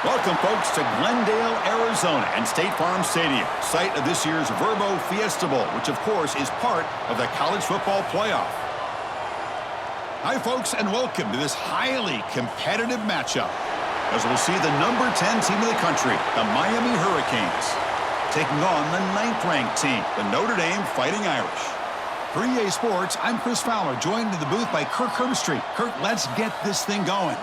Welcome, folks, to Glendale, Arizona and State Farm Stadium, site of this year's Vrbo Fiesta Bowl, which, of course, is part of the college football playoff. Hi, folks, and welcome to this highly competitive matchup, as we'll see the number 10 team in the country, the Miami Hurricanes, taking on the 9th-ranked team, the Notre Dame Fighting Irish. For EA Sports, I'm Chris Fowler, joined in the booth by Kirk Herbstreit. Kirk, let's get this thing going.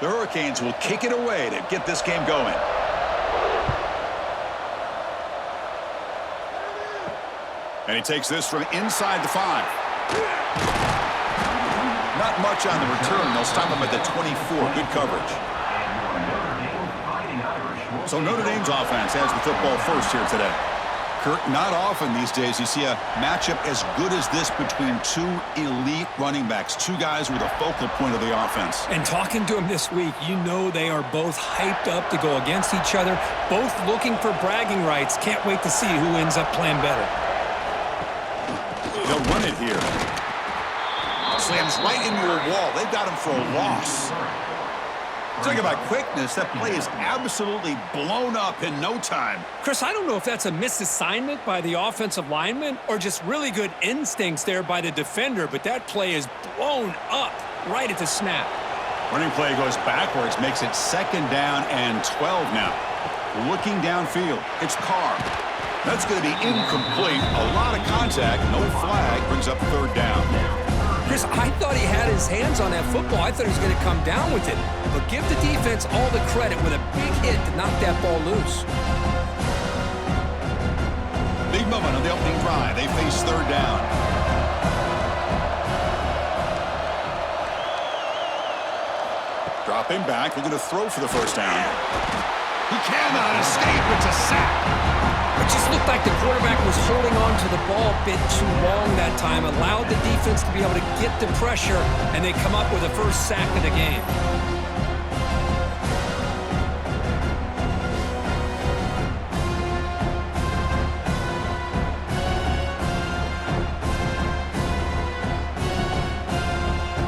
The Hurricanes will kick it away to get this game going. And he takes this from inside the 5. Not much on the return. They'll stop him at the 24. Good coverage. So Notre Dame's offense has the football first here today. Kirk, not often these days you see a matchup as good as this between two elite running backs, two guys with a focal point of the offense. And talking to them this week, you know they are both hyped up to go against each other, both looking for bragging rights. Can't wait to see who ends up playing better. They'll run it here. Slams right into a wall. They've got him for a loss. Talking about quickness, that play is absolutely blown up in no time. Chris, I don't know if that's a misassignment by the offensive lineman or just really good instincts there by the defender, but that play is blown up right at the snap. Running play goes backwards, makes it 2nd down and 12 now. Looking downfield, it's Carr. That's going to be incomplete. A lot of contact, no flag, brings up 3rd down. Chris, I thought he had his hands on that football. I thought he was going to come down with it. But give the defense all the credit with a big hit to knock that ball loose. Big moment on the opening drive. They face 3rd down. Dropping back, looking to throw for the 1st down. He cannot escape. It's a sack. It just looked like the quarterback was holding on to the ball a bit too long that time, allowed the defense to be able to get the pressure, and they come up with the first sack of the game.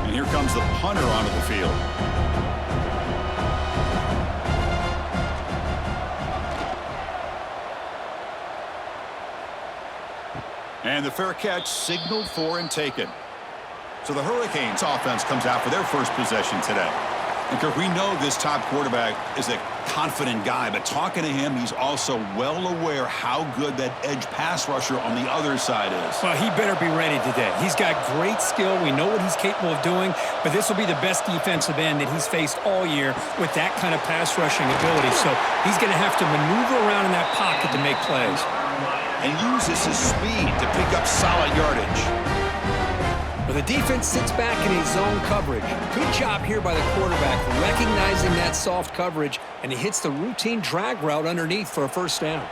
And here comes the punter onto the field. And the fair catch signaled for and taken. So the Hurricanes offense comes out for their first possession today. And Kirk, we know this top quarterback is a confident guy, but talking to him, he's also well aware how good that edge pass rusher on the other side is. Well, he better be ready today. He's got great skill. We know what he's capable of doing, but this will be the best defensive end that he's faced all year with that kind of pass rushing ability. So he's going to have to maneuver around in that pocket to make plays. And uses his speed to pick up solid yardage. Well, the defense sits back in his zone coverage. Good job here by the quarterback, recognizing that soft coverage, and he hits the routine drag route underneath for a 1st down.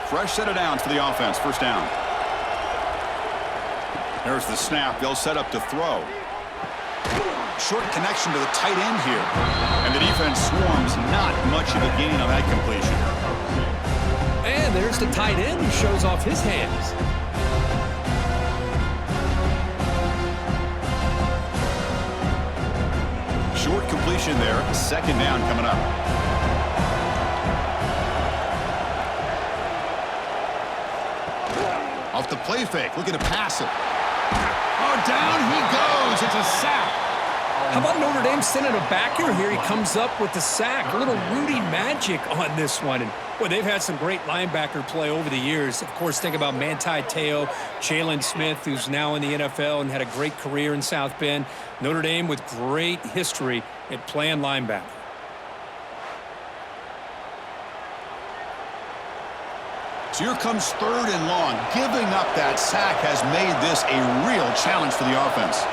Fresh set of downs for the offense, 1st down. There's the snap. They'll set up to throw. Short connection to the tight end here. And the defense swarms, not much of a gain on that completion. And there's the tight end who shows off his hands. Short completion there. 2nd down coming up. Off the play fake. Looking to pass it. Oh, down he goes. It's a sack. How about Notre Dame sending a backer here? He comes up with the sack. A little Rudy magic on this one. And boy, they've had some great linebacker play over the years. Of course, think about Manti Te'o, Jalen Smith, who's now in the NFL and had a great career in South Bend. Notre Dame with great history at playing linebacker. So here comes 3rd and long. Giving up that sack has made this a real challenge for the offense.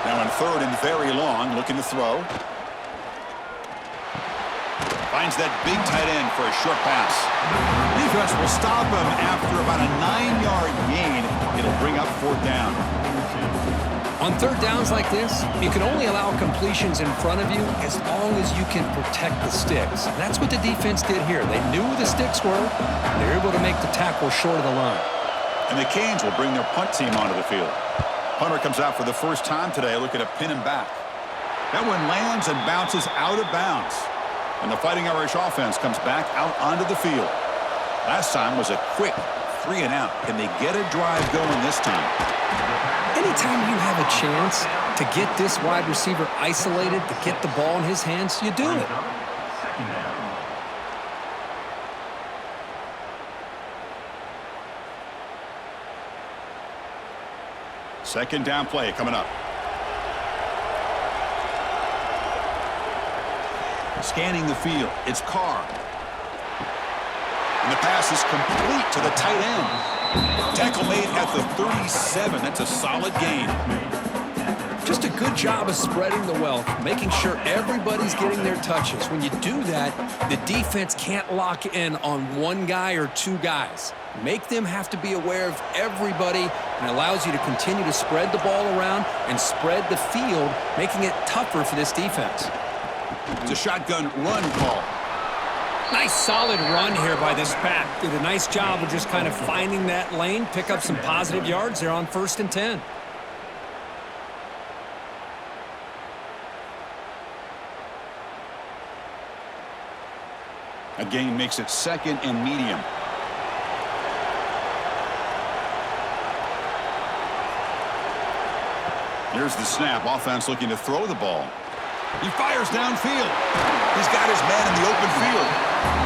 Now on 3rd and very long, looking to throw. Finds that big tight end for a short pass. Defense will stop him after about a 9-yard gain. It'll bring up 4th down. On 3rd downs like this, you can only allow completions in front of you as long as you can protect the sticks. And that's what the defense did here. They knew where the sticks were, and they were able to make the tackle short of the line. And the Canes will bring their punt team onto the field. Punter comes out for the first time today. Look at a pin him back. That one lands and bounces out of bounds. And the Fighting Irish offense comes back out onto the field. Last time was a quick 3 and out. Can they get a drive going this time? Anytime you have a chance to get this wide receiver isolated, to get the ball in his hands, you do it. Second down play coming up. Scanning the field, it's Carr. And the pass is complete to the tight end. Tackle made at the 37. That's a solid gain. Just a good job of spreading the wealth, making sure everybody's getting their touches. When you do that, the defense can't lock in on one guy or 2 guys. Make them have to be aware of everybody, and allows you to continue to spread the ball around and spread the field, making it tougher for this defense. It's a shotgun run call. Nice solid run here by this back. Did a nice job of just kind of finding that lane, pick up some positive yards there on 1st and 10. A gain makes it 2nd and medium. Here's the snap. Offense looking to throw the ball. He fires downfield. He's got his man in the open field.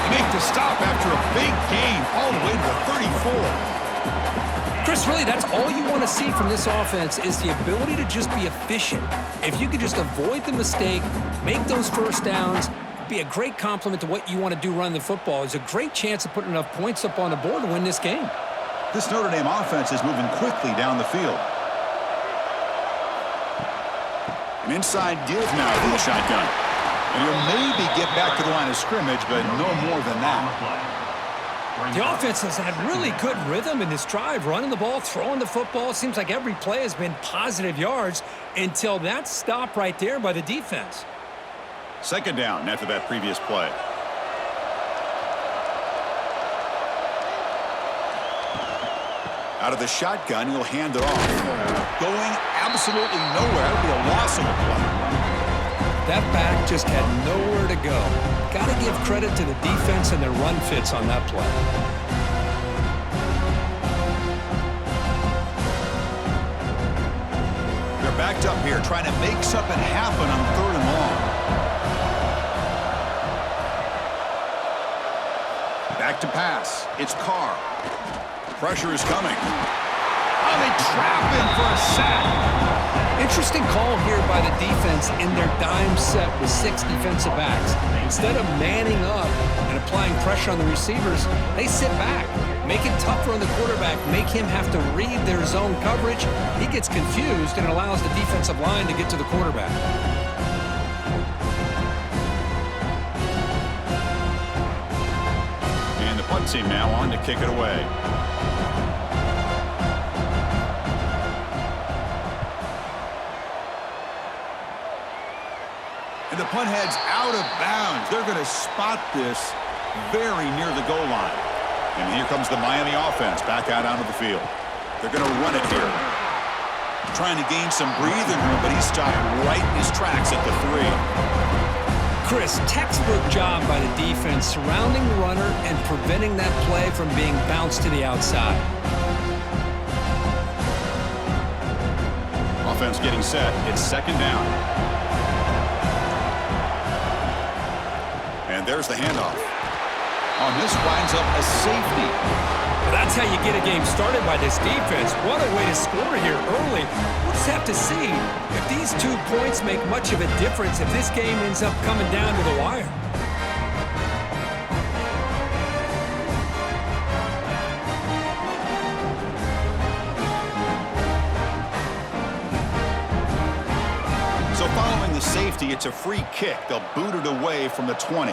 They make the stop after a big gain all the way to the 34. Chris, really, that's all you want to see from this offense is the ability to just be efficient. If you could just avoid the mistake, make those 1st downs, be a great compliment to what you want to do running the football. It's a great chance of putting enough points up on the board to win this game. This Notre Dame offense is moving quickly down the field. An inside give now from the shotgun. And he'll maybe get back to the line of scrimmage, but no more than that. The offense has had really good rhythm in this drive, running the ball, throwing the football. It seems like every play has been positive yards until that stop right there by the defense. 2nd down after that previous play. Out of the shotgun, he'll hand it off. Going absolutely nowhere. That'll be a loss on the play. That back just had nowhere to go. Got to give credit to the defense and their run fits on that play. They're backed up here trying to make something happen on 3rd and long. Back to pass. It's Carr. Pressure is coming. Oh, they trap him for a sack. Interesting call here by the defense in their dime set with 6 defensive backs. Instead of manning up and applying pressure on the receivers, they sit back, make it tougher on the quarterback, make him have to read their zone coverage. He gets confused and allows the defensive line to get to the quarterback. And the punt team now on to kick it away. And the punt heads out of bounds. They're going to spot this very near the goal line. And here comes the Miami offense back out onto the field. They're going to run it here. Trying to gain some breathing room, but he's stopped right in his tracks at the 3. Chris, textbook job by the defense surrounding the runner and preventing that play from being bounced to the outside. Offense getting set. It's 2nd down. And there's the handoff. On this winds up a safety. Well, that's how you get a game started by this defense. What a way to score here early. We'll just have to see if these 2 points make much of a difference if this game ends up coming down to the wire. So following the safety, it's a free kick. They'll boot it away from the 20.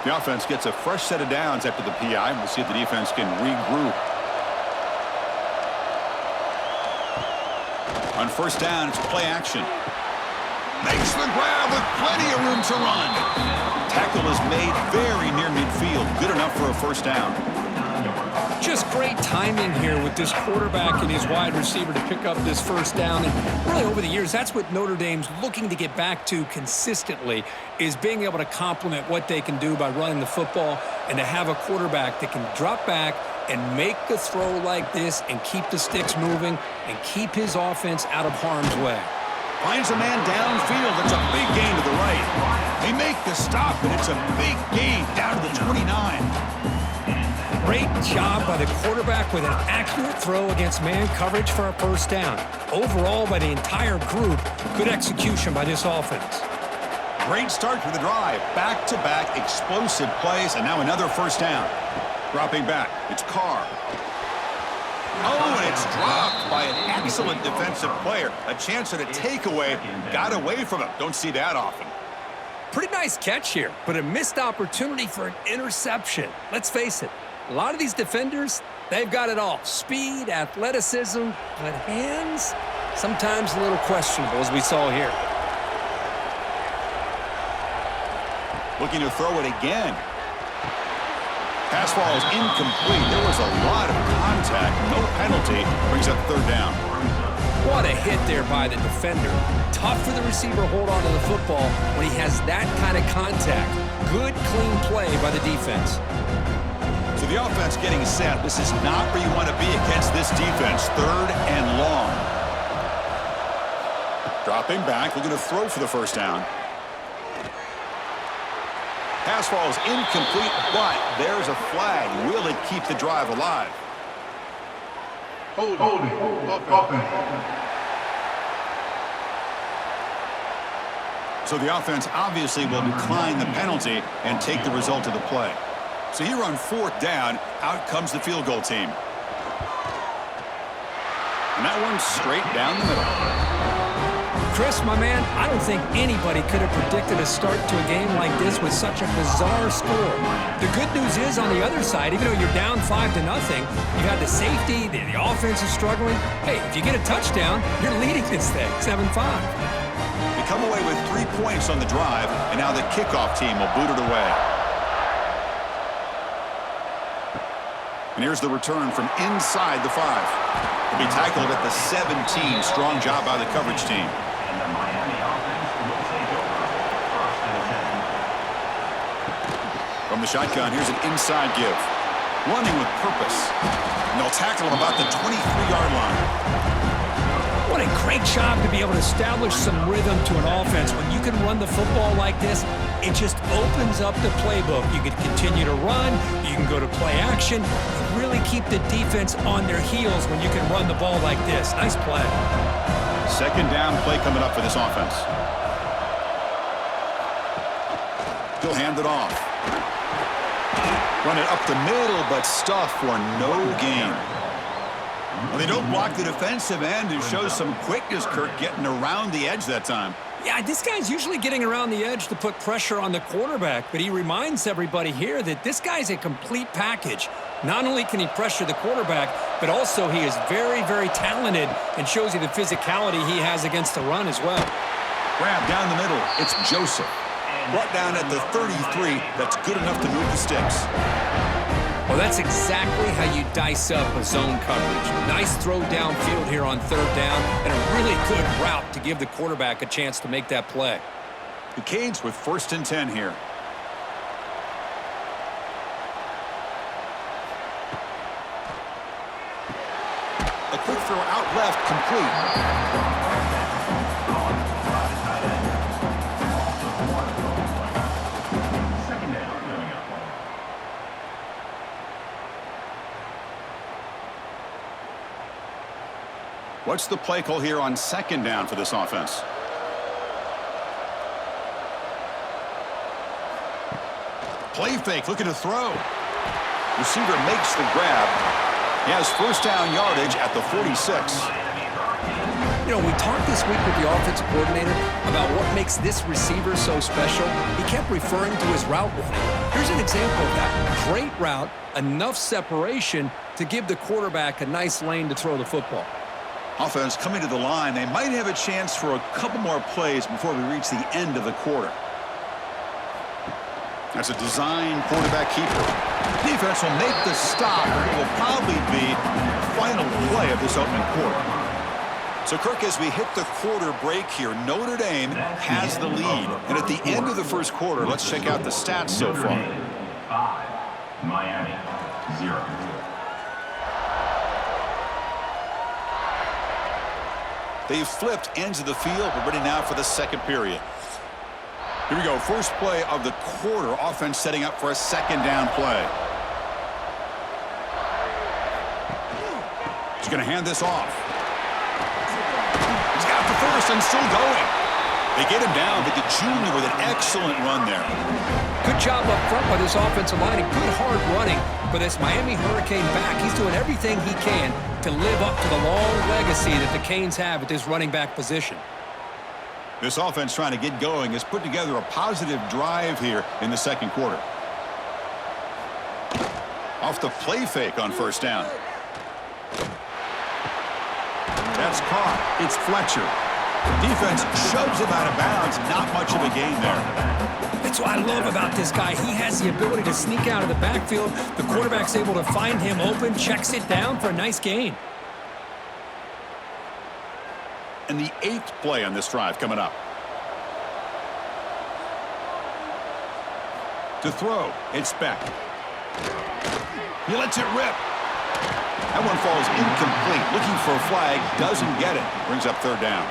The offense gets a fresh set of downs after the PI. We'll see if the defense can regroup. On first down, it's play action. Makes the grab with plenty of room to run. Tackle is made very near midfield. Good enough for a first down. Just great timing here with this quarterback and his wide receiver to pick up this first down. And really over the years, that's what Notre Dame's looking to get back to consistently, is being able to complement what they can do by running the football and to have a quarterback that can drop back and make the throw like this and keep the sticks moving and keep his offense out of harm's way. Finds a man downfield. It's a big gain to the right. They make the stop, and it's a big gain down to the 29. Great job by the quarterback with an accurate throw against man coverage for a first down. Overall, by the entire group, good execution by this offense. Great start for the drive. Back-to-back explosive plays, and now another first down. Dropping back, it's Carr. Oh, and it's dropped by an excellent defensive player. A chance at a takeaway. Got away from him. Don't see that often. Pretty nice catch here, but a missed opportunity for an interception. Let's face it, a lot of these defenders, they've got it all. Speed, athleticism, but hands, sometimes a little questionable, as we saw here. Looking to throw it again. Pass ball is incomplete. There was a lot of contact. No penalty. Brings up third down. What a hit there by the defender. Tough for the receiver to hold on to the football when he has that kind of contact. Good, clean play by the defense. So the offense getting set. This is not where you want to be against this defense. Third and long. Dropping back. Looking to throw for the first down. Pass ball is incomplete, but there's a flag. Will it keep the drive alive? Holding. So the offense obviously will decline the penalty and take the result of the play. So here on fourth down, out comes the field goal team. And that one's straight down the middle. Chris, my man, I don't think anybody could have predicted a start to a game like this with such a bizarre score. The good news is on the other side, even though you're down 5-0, you got the safety, the offense is struggling. Hey, if you get a touchdown, you're leading this thing, 7-5. They come away with 3 points on the drive, and now the kickoff team will boot it away. And here's the return from inside the 5. He'll be tackled at the 17. Strong job by the coverage team. From the shotgun, here's an inside give. Running with purpose. And they'll tackle him about the 23-yard line. What a great job to be able to establish some rhythm to an offense. When you can run the football like this, it just opens up the playbook. You can continue to run, you can go to play action, and really keep the defense on their heels when you can run the ball like this. Nice play. Second down play coming up for this offense. He'll hand it off. Run it up the middle, but stuff for no gain. Well, they don't block the defensive end and show some quickness, Kirk, getting around the edge that time. Yeah, this guy's usually getting around the edge to put pressure on the quarterback, but he reminds everybody here that this guy's a complete package. Not only can he pressure the quarterback, but also he is very, very talented and shows you the physicality he has against the run as well. Grab down the middle. It's Joseph. Brought down at the 33. That's good enough to move the sticks. Well, that's exactly how you dice up a zone coverage. Nice throw downfield here on third down, and a really good route to give the quarterback a chance to make that play. The Canes with 1st and 10 here. A quick throw out left, complete. What's the play call here on second down for this offense? Play fake, looking to throw. Receiver makes the grab. He has first down yardage at the 46. You know, we talked this week with the offensive coordinator about what makes this receiver so special. He kept referring to his route running. Here's an example of that. Great route, enough separation to give the quarterback a nice lane to throw the football. Offense coming to the line. They might have a chance for a couple more plays before we reach the end of the quarter. That's a design quarterback keeper. Defense will make the stop, and it will probably be the final play of this opening quarter. So, Kirk, as we hit the quarter break here, Notre Dame has the lead. And at the end of the first quarter, let's check out the stats so far. 5, Miami 0. They've flipped ends of the field. We're ready now for the second period. Here we go. First play of the quarter. Offense setting up for a second down play. He's going to hand this off. He's got the first and still going. They get him down, but the junior with an excellent run there. Good job up front by this offensive line and good hard running for this Miami Hurricane back. He's doing everything he can to live up to the long legacy that the Canes have at this running back position. This offense trying to get going has put together a positive drive here in the second quarter. Off the play fake on first down. That's caught. It's Fletcher. Defense shoves him out of bounds. Not much of a gain there. That's what I love about this guy. He has the ability to sneak out of the backfield. The quarterback's able to find him open, checks it down for a nice gain. And the 8th play on this drive coming up. To throw, it's Beck. He lets it rip. That one falls incomplete. Looking for a flag, doesn't get it. Brings up third down.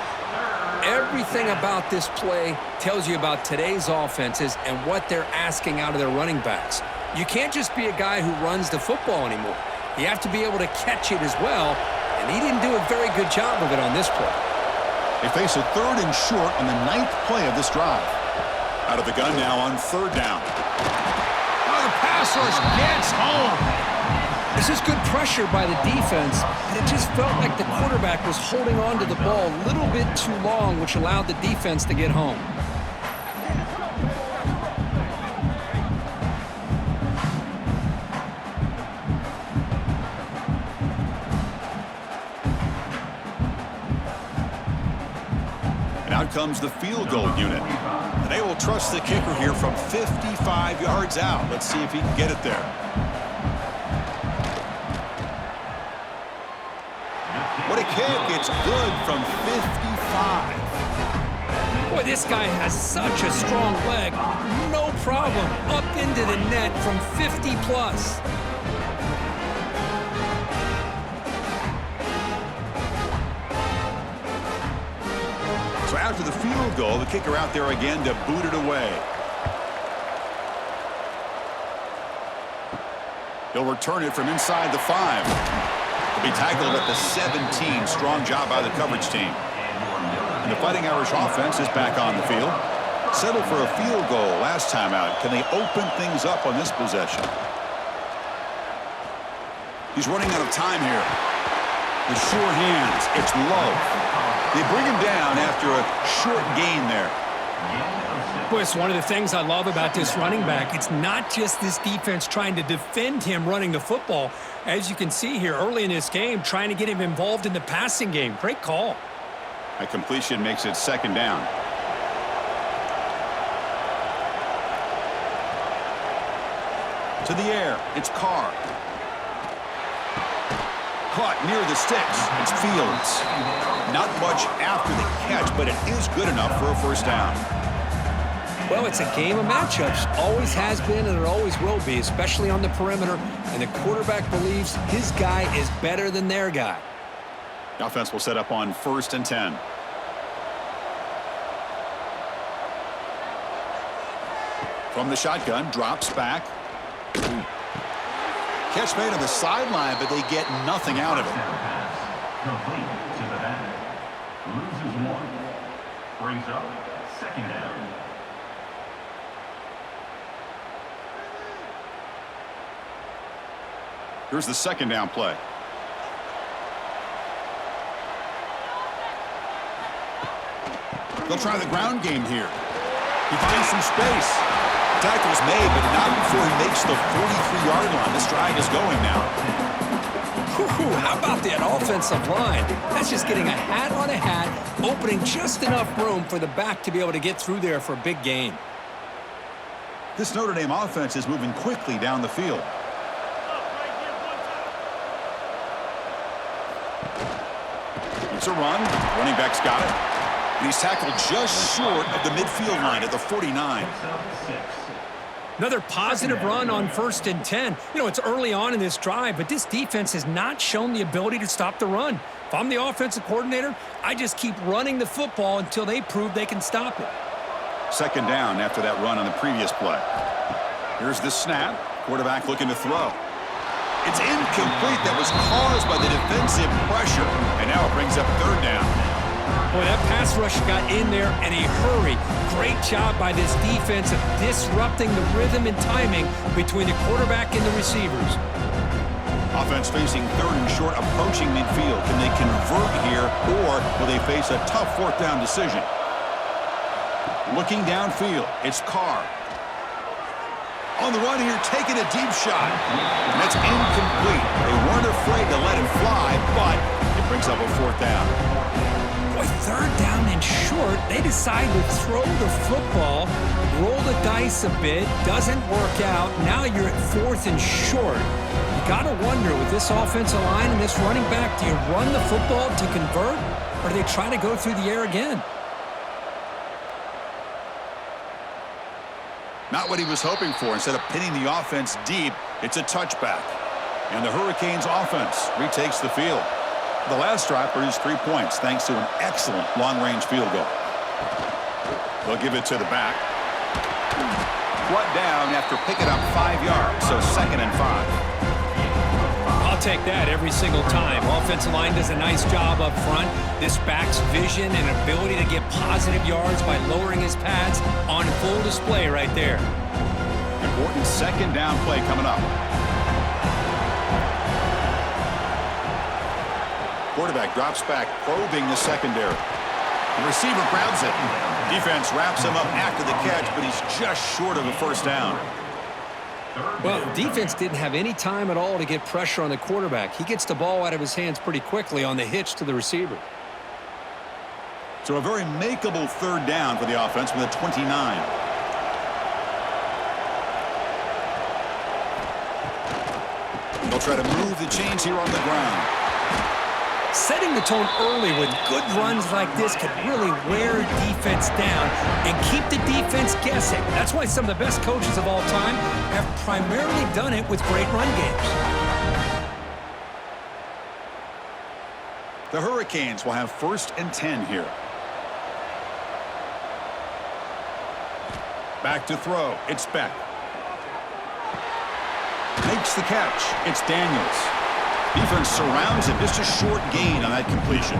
Everything about this play tells you about today's offenses and what they're asking out of their running backs. You can't just be a guy who runs the football anymore. You have to be able to catch it as well, and he didn't do a very good job of it on this play. They face a third and short on the 9th play of this drive. Out of the gun now on third down. Oh, the pass rush gets home. This is good pressure by the defense, and it just felt like the quarterback was holding on to the ball a little bit too long, which allowed the defense to get home. And out comes the field goal unit. And they will trust the kicker here from 55 yards out. Let's see if he can get it there. What a kick. It's good from 55. Boy, this guy has such a strong leg. No problem. Up into the net from 50 plus. So after the field goal, the kicker out there again to boot it away. He'll return it from inside the 5. He'll be tackled at the 17. Strong job by the coverage team. And the Fighting Irish offense is back on the field. Settled for a field goal last time out. Can they open things up on this possession? He's running out of time here. With sure hands, it's low. They bring him down after a short gain there. Boy, it's one of the things I love about this running back. It's not just this defense trying to defend him running the football. As you can see here early in this game, trying to get him involved in the passing game. Great call. A completion makes it second down. To the air, it's Carr. Caught near the sticks. It's Fields. Not much after the catch, but it is good enough for a first down. Well, it's a game of matchups. Always has been and it always will be, especially on the perimeter. And the quarterback believes his guy is better than their guy. The offense will set up on 1st and 10. From the shotgun, drops back. Catch made on the sideline, but they get nothing out of it. Complete to the back. Loses 1. Brings up second down. Here's the second down play. They'll try the ground game here. He finds some space. Tackle's made, but not before he makes the 43-yard line. This drive is going now. Whew, how about that offensive line? That's just getting a hat on a hat, opening just enough room for the back to be able to get through there for a big gain. This Notre Dame offense is moving quickly down the field. It's a run. Running back's got it. And he's tackled just short of the midfield line at the 49. Another positive run on 1st and 10. You know, it's early on in this drive, but this defense has not shown the ability to stop the run. If I'm the offensive coordinator, I just keep running the football until they prove they can stop it. 2nd down after that run on the previous play. Here's the snap. Quarterback looking to throw. It's incomplete. That was caused by the defensive pressure. And now it brings up 3rd down. Boy, that pass rush got in there in a hurry. Great job by this defense of disrupting the rhythm and timing between the quarterback and the receivers. Offense facing 3rd and short, approaching midfield. Can they convert here, or will they face a tough 4th down decision? Looking downfield, it's Carr. On the run here, taking a deep shot. And that's incomplete. They weren't afraid to let it fly, but it brings up a 4th down. Boy, 3rd down and short, they decide to throw the football, roll the dice a bit, doesn't work out. Now you're at 4th and short. You got to wonder, with this offensive line and this running back, do you run the football to convert, or do they try to go through the air again? Not what he was hoping for. Instead of pinning the offense deep, it's a touchback. And the Hurricanes offense retakes the field. The last drive produced 3 points thanks to an excellent long-range field goal. They'll give it to the back. Brought down after picking up 5 yards, so 2nd and 5. I'll take that every single time. Offensive line does a nice job up front. This back's vision and ability to get positive yards by lowering his pads on full display right there. Important 2nd down play coming up. Quarterback drops back, probing the secondary. The receiver grabs it. Defense wraps him up after the catch, but he's just short of a 1st down. Well, defense didn't have any time at all to get pressure on the quarterback. He gets the ball out of his hands pretty quickly on the hitch to the receiver. So a very makeable 3rd down for the offense with a 29. They'll try to move the chains here on the ground. Setting the tone early with good runs like this can really wear defense down and keep the defense guessing. That's why some of the best coaches of all time have primarily done it with great run games. The Hurricanes will have 1st and 10 here. Back to throw. It's Beck. Makes the catch. It's Daniels. Defense surrounds him. Just a short gain on that completion.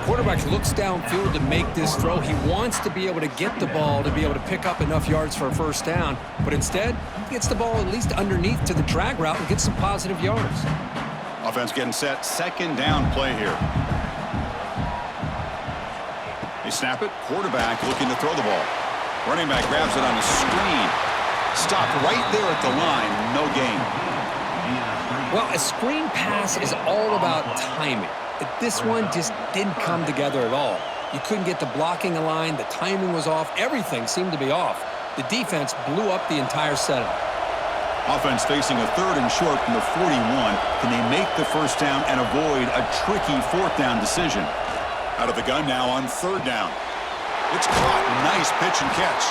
Quarterback looks downfield to make this throw. He wants to be able to get the ball to be able to pick up enough yards for a 1st down, but instead, he gets the ball at least underneath to the drag route and gets some positive yards. Offense getting set. 2nd down play here. They snap it. Quarterback looking to throw the ball. Running back grabs it on the screen. Stopped right there at the line. No gain. Well, a screen pass is all about timing. But this one just didn't come together at all. You couldn't get the blocking line. The timing was off. Everything seemed to be off. The defense blew up the entire setup. Offense facing a 3rd and short from the 41. Can they make the 1st down and avoid a tricky 4th down decision? Out of the gun now on 3rd down. It's caught. Nice pitch and catch.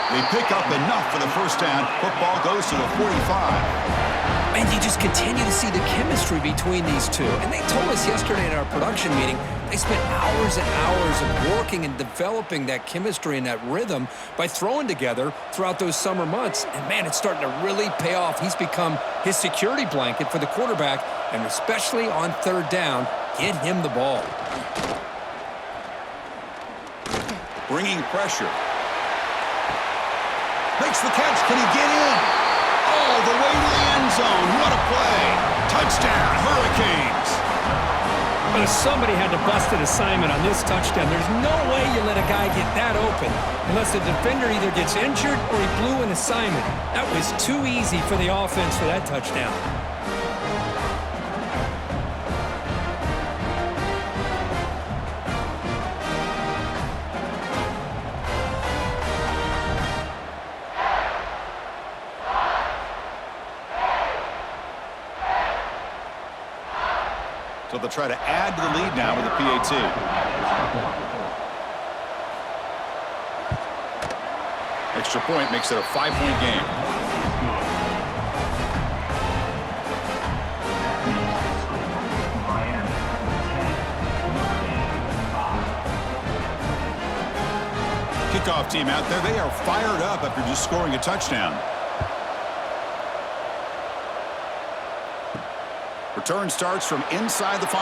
They pick up enough for the 1st down. Football goes to the 45. And you just continue to see the chemistry between these two. And they told us yesterday at our production meeting, they spent hours and hours of working and developing that chemistry and that rhythm by throwing together throughout those summer months. And, man, it's starting to really pay off. He's become his security blanket for the quarterback, and especially on 3rd down, get him the ball. Bringing pressure. Makes the catch. Can he get in? All the way to the end zone. What a play. Touchdown, Hurricanes. Well, somebody had to bust an assignment on this touchdown. There's no way you let a guy get that open unless the defender either gets injured or he blew an assignment. That was too easy for the offense for that touchdown. So they'll try to add to the lead now with a PAT. Extra point makes it a 5-point game. Kickoff team out there. They are fired up after just scoring a touchdown. Return starts from inside the 5.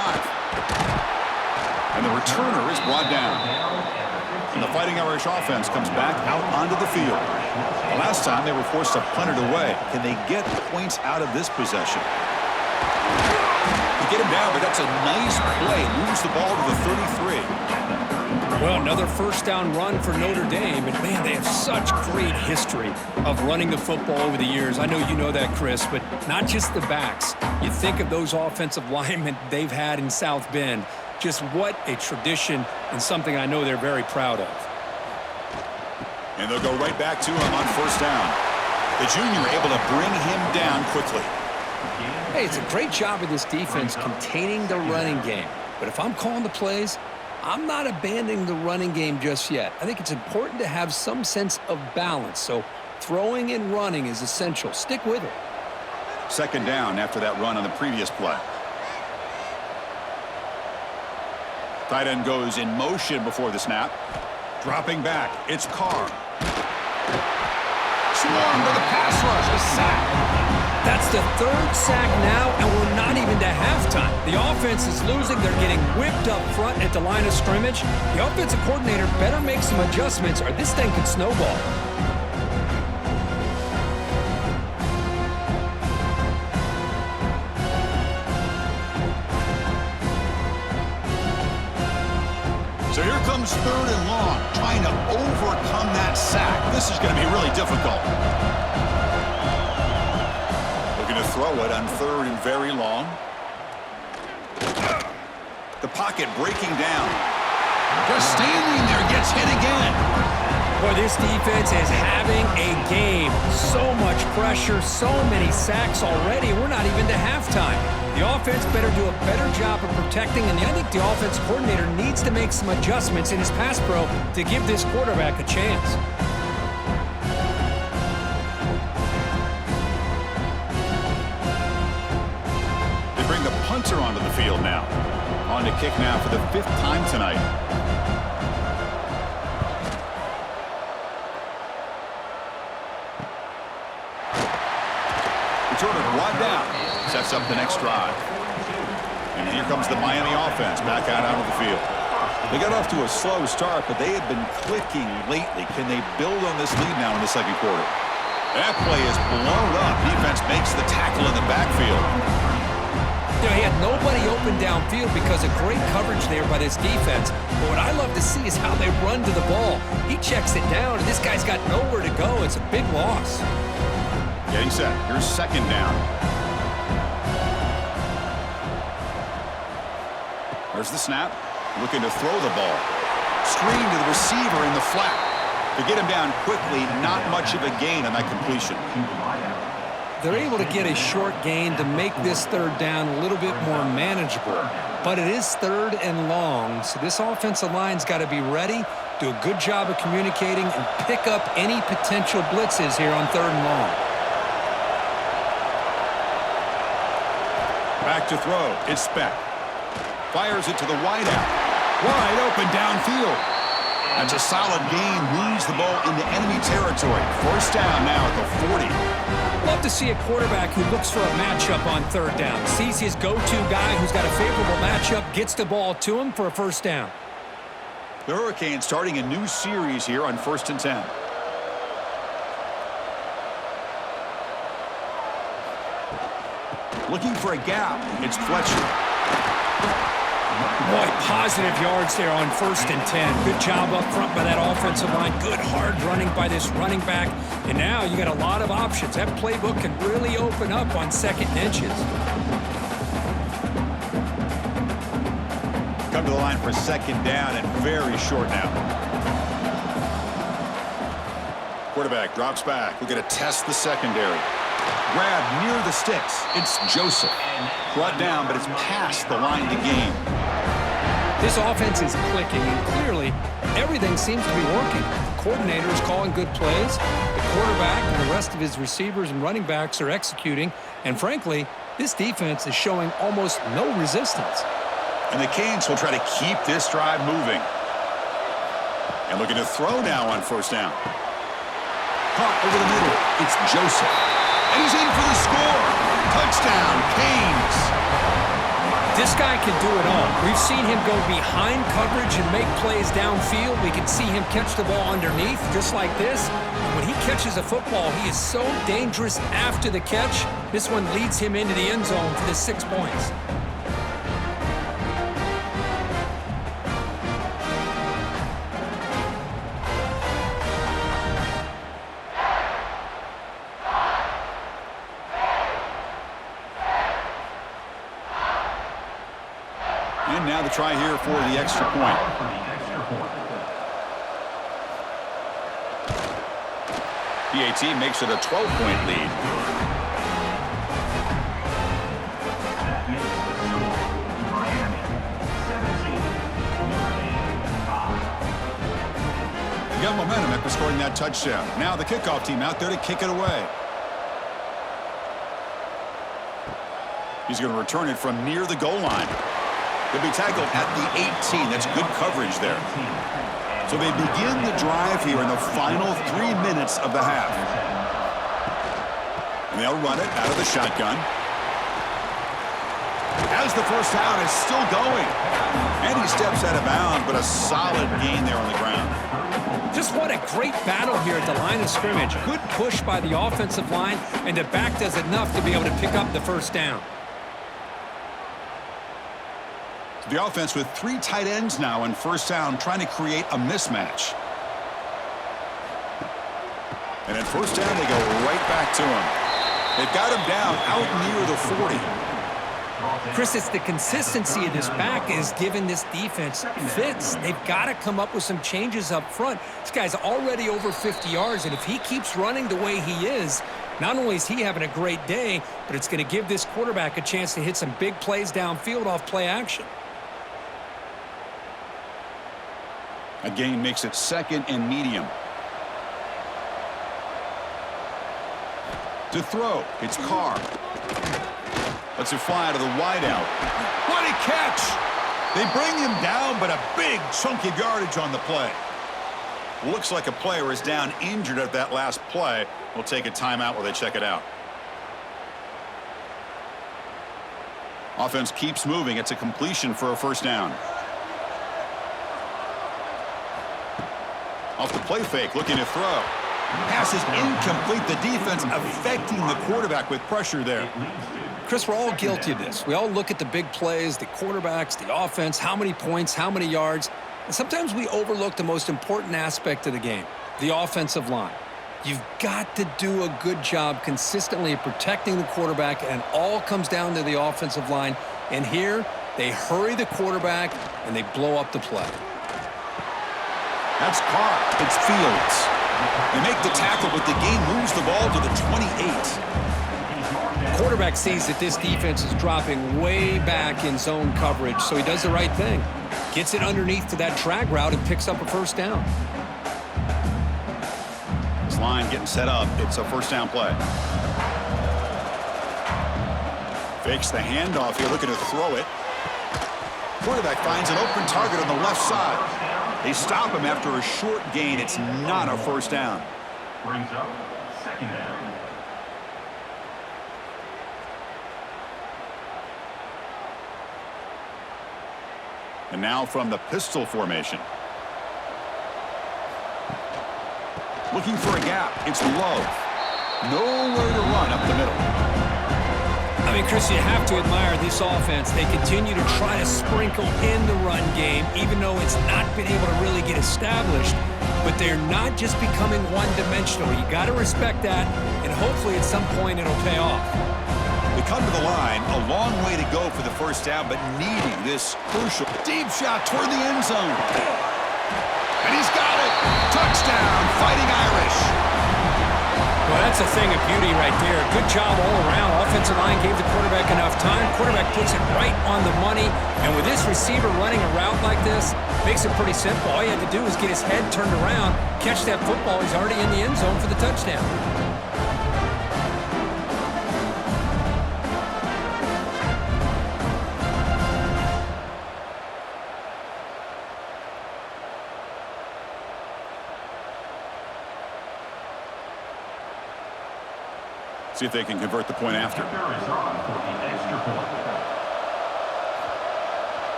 And the returner is brought down. And the Fighting Irish offense comes back out onto the field. The last time they were forced to punt it away. Can they get points out of this possession? They get him down, but that's a nice play. Moves the ball to the 33. Well, another first down run for Notre Dame. And, man, they have such great history of running the football over the years. I know you know that, Chris, but not just the backs. You think of those offensive linemen they've had in South Bend. Just what a tradition and something I know they're very proud of. And they'll go right back to him on first down. The junior able to bring him down quickly. Hey, it's a great job of this defense containing the running game. But if I'm calling the plays, I'm not abandoning the running game just yet. I think it's important to have some sense of balance. So throwing and running is essential. Stick with it. Second down after that run on the previous play. Tight end goes in motion before the snap. Dropping back, it's Carr. Swarmed to the pass rush, a sack. That's the third sack now, and we're not even to halftime. The offense is losing. They're getting whipped up front at the line of scrimmage. The offensive coordinator better make some adjustments or this thing could snowball. So here comes third and long, trying to overcome that sack. This is going to be really difficult. Looking to throw it on third and very long. The pocket breaking down. Just standing there, gets hit again. Boy, this defense is having a game. So much pressure, so many sacks already. We're not even to halftime. The offense better do a better job of protecting, and I think the offense coordinator needs to make some adjustments in his pass pro to give this quarterback a chance. They bring the punter onto the field now. On to kick now for the 5th time tonight. Returner brought down. Sets up the next drive. And here comes the Miami offense back out onto the field. They got off to a slow start, but they have been clicking lately. Can they build on this lead now in the second quarter? That play is blown up. Defense makes the tackle in the backfield. You know, he had nobody open downfield because of great coverage there by this defense. But what I love to see is how they run to the ball. He checks it down, and this guy's got nowhere to go. It's a big loss. Getting set. Here's second down. There's the snap. Looking to throw the ball. Screen to the receiver in the flat. To get him down quickly, not much of a gain on that completion. They're able to get a short gain to make this third down a little bit more manageable. But it is third and long, so this offensive line's got to be ready, do a good job of communicating, and pick up any potential blitzes here on third and long. Back to throw. It's Speck. Fires it to the wideout. Wide open downfield. That's a solid gain. Moves the ball into enemy territory. First down now at the 40. Love to see a quarterback who looks for a matchup on third down. Sees his go-to guy who's got a favorable matchup, gets the ball to him for a first down. The Hurricanes starting a new series here on 1st and 10. Looking for a gap. It's Fletcher. Boy, positive yards there on 1st and 10. Good job up front by that offensive line. Good hard running by this running back. And now you got a lot of options. That playbook can really open up on 2nd and inches. Come to the line for 2nd down and very short now. Quarterback drops back. We're going to test the secondary. Grab near the sticks. It's Joseph. Brought down, but it's past the line to gain. This offense is clicking, and clearly everything seems to be working. The coordinator is calling good plays. The quarterback and the rest of his receivers and running backs are executing. And frankly, this defense is showing almost no resistance. And the Canes will try to keep this drive moving. And looking to throw now on 1st down. Caught over the middle. It's Joseph. And he's in for the score. Touchdown, Canes. This guy can do it all. We've seen him go behind coverage and make plays downfield. We can see him catch the ball underneath, just like this. And when he catches a football, he is so dangerous after the catch. This one leads him into the end zone for the 6 points. And now the try here for the extra point. PAT makes it a 12-point lead. You got momentum after scoring that touchdown. Now the kickoff team out there to kick it away. He's going to return it from near the goal line. They'll be tackled at the 18. That's good coverage there. So they begin the drive here in the final 3 minutes of the half. And they'll run it out of the shotgun. As the first down is still going. And he steps out of bounds, but a solid gain there on the ground. Just what a great battle here at the line of scrimmage. Good push by the offensive line, and the back does enough to be able to pick up the first down. The offense with 3 tight ends now on 1st down, trying to create a mismatch. And at 1st down, they go right back to him. They've got him down out near the 40. Chris, it's the consistency of this back is giving this defense fits. They've got to come up with some changes up front. This guy's already over 50 yards, and if he keeps running the way he is, not only is he having a great day, but it's going to give this quarterback a chance to hit some big plays downfield off play action. A gain makes it 2nd and medium. To throw, it's Carr. Lets it fly to the wideout. What a catch! They bring him down, but a big chunk of yardage on the play. Looks like a player is down injured at that last play. We'll take a timeout while they check it out. Offense keeps moving. It's a completion for a 1st down. Off the play fake, looking to throw. Pass is incomplete. The defense affecting the quarterback with pressure there. Chris, we're all guilty of this. We all look at the big plays, the quarterbacks, the offense, how many points, how many yards. And sometimes we overlook the most important aspect of the game, the offensive line. You've got to do a good job consistently protecting the quarterback, and it all comes down to the offensive line. And here, they hurry the quarterback, and they blow up the play. That's Carr. It's Fields. They make the tackle, but the gain moves the ball to the 28. Quarterback sees that this defense is dropping way back in zone coverage, so he does the right thing. Gets it underneath to that drag route and picks up a 1st down. This line getting set up. It's a 1st down play. Fakes the handoff here, looking to throw it. Quarterback finds an open target on the left side. They stop him after a short gain. It's not a 1st down. Brings up 2nd down. And now from the pistol formation. Looking for a gap. It's Love. Nowhere to run up the middle. I mean, Chris, you have to admire this offense. They continue to try to sprinkle in the run game, even though it's not been able to really get established. But they're not just becoming one-dimensional. You got to respect that, and hopefully at some point it'll pay off. They come to the line, a long way to go for the first down, but needing this crucial deep shot toward the end zone. And he's got it! Touchdown, Fighting Irish! Well, that's a thing of beauty right there. Good job all around. Offensive line gave the quarterback enough time. Quarterback puts it right on the money. And with this receiver running a route like this, makes it pretty simple. All you had to do was get his head turned around, catch that football. He's already in the end zone for the touchdown. See if they can convert the point after. Kicker is on for the extra point.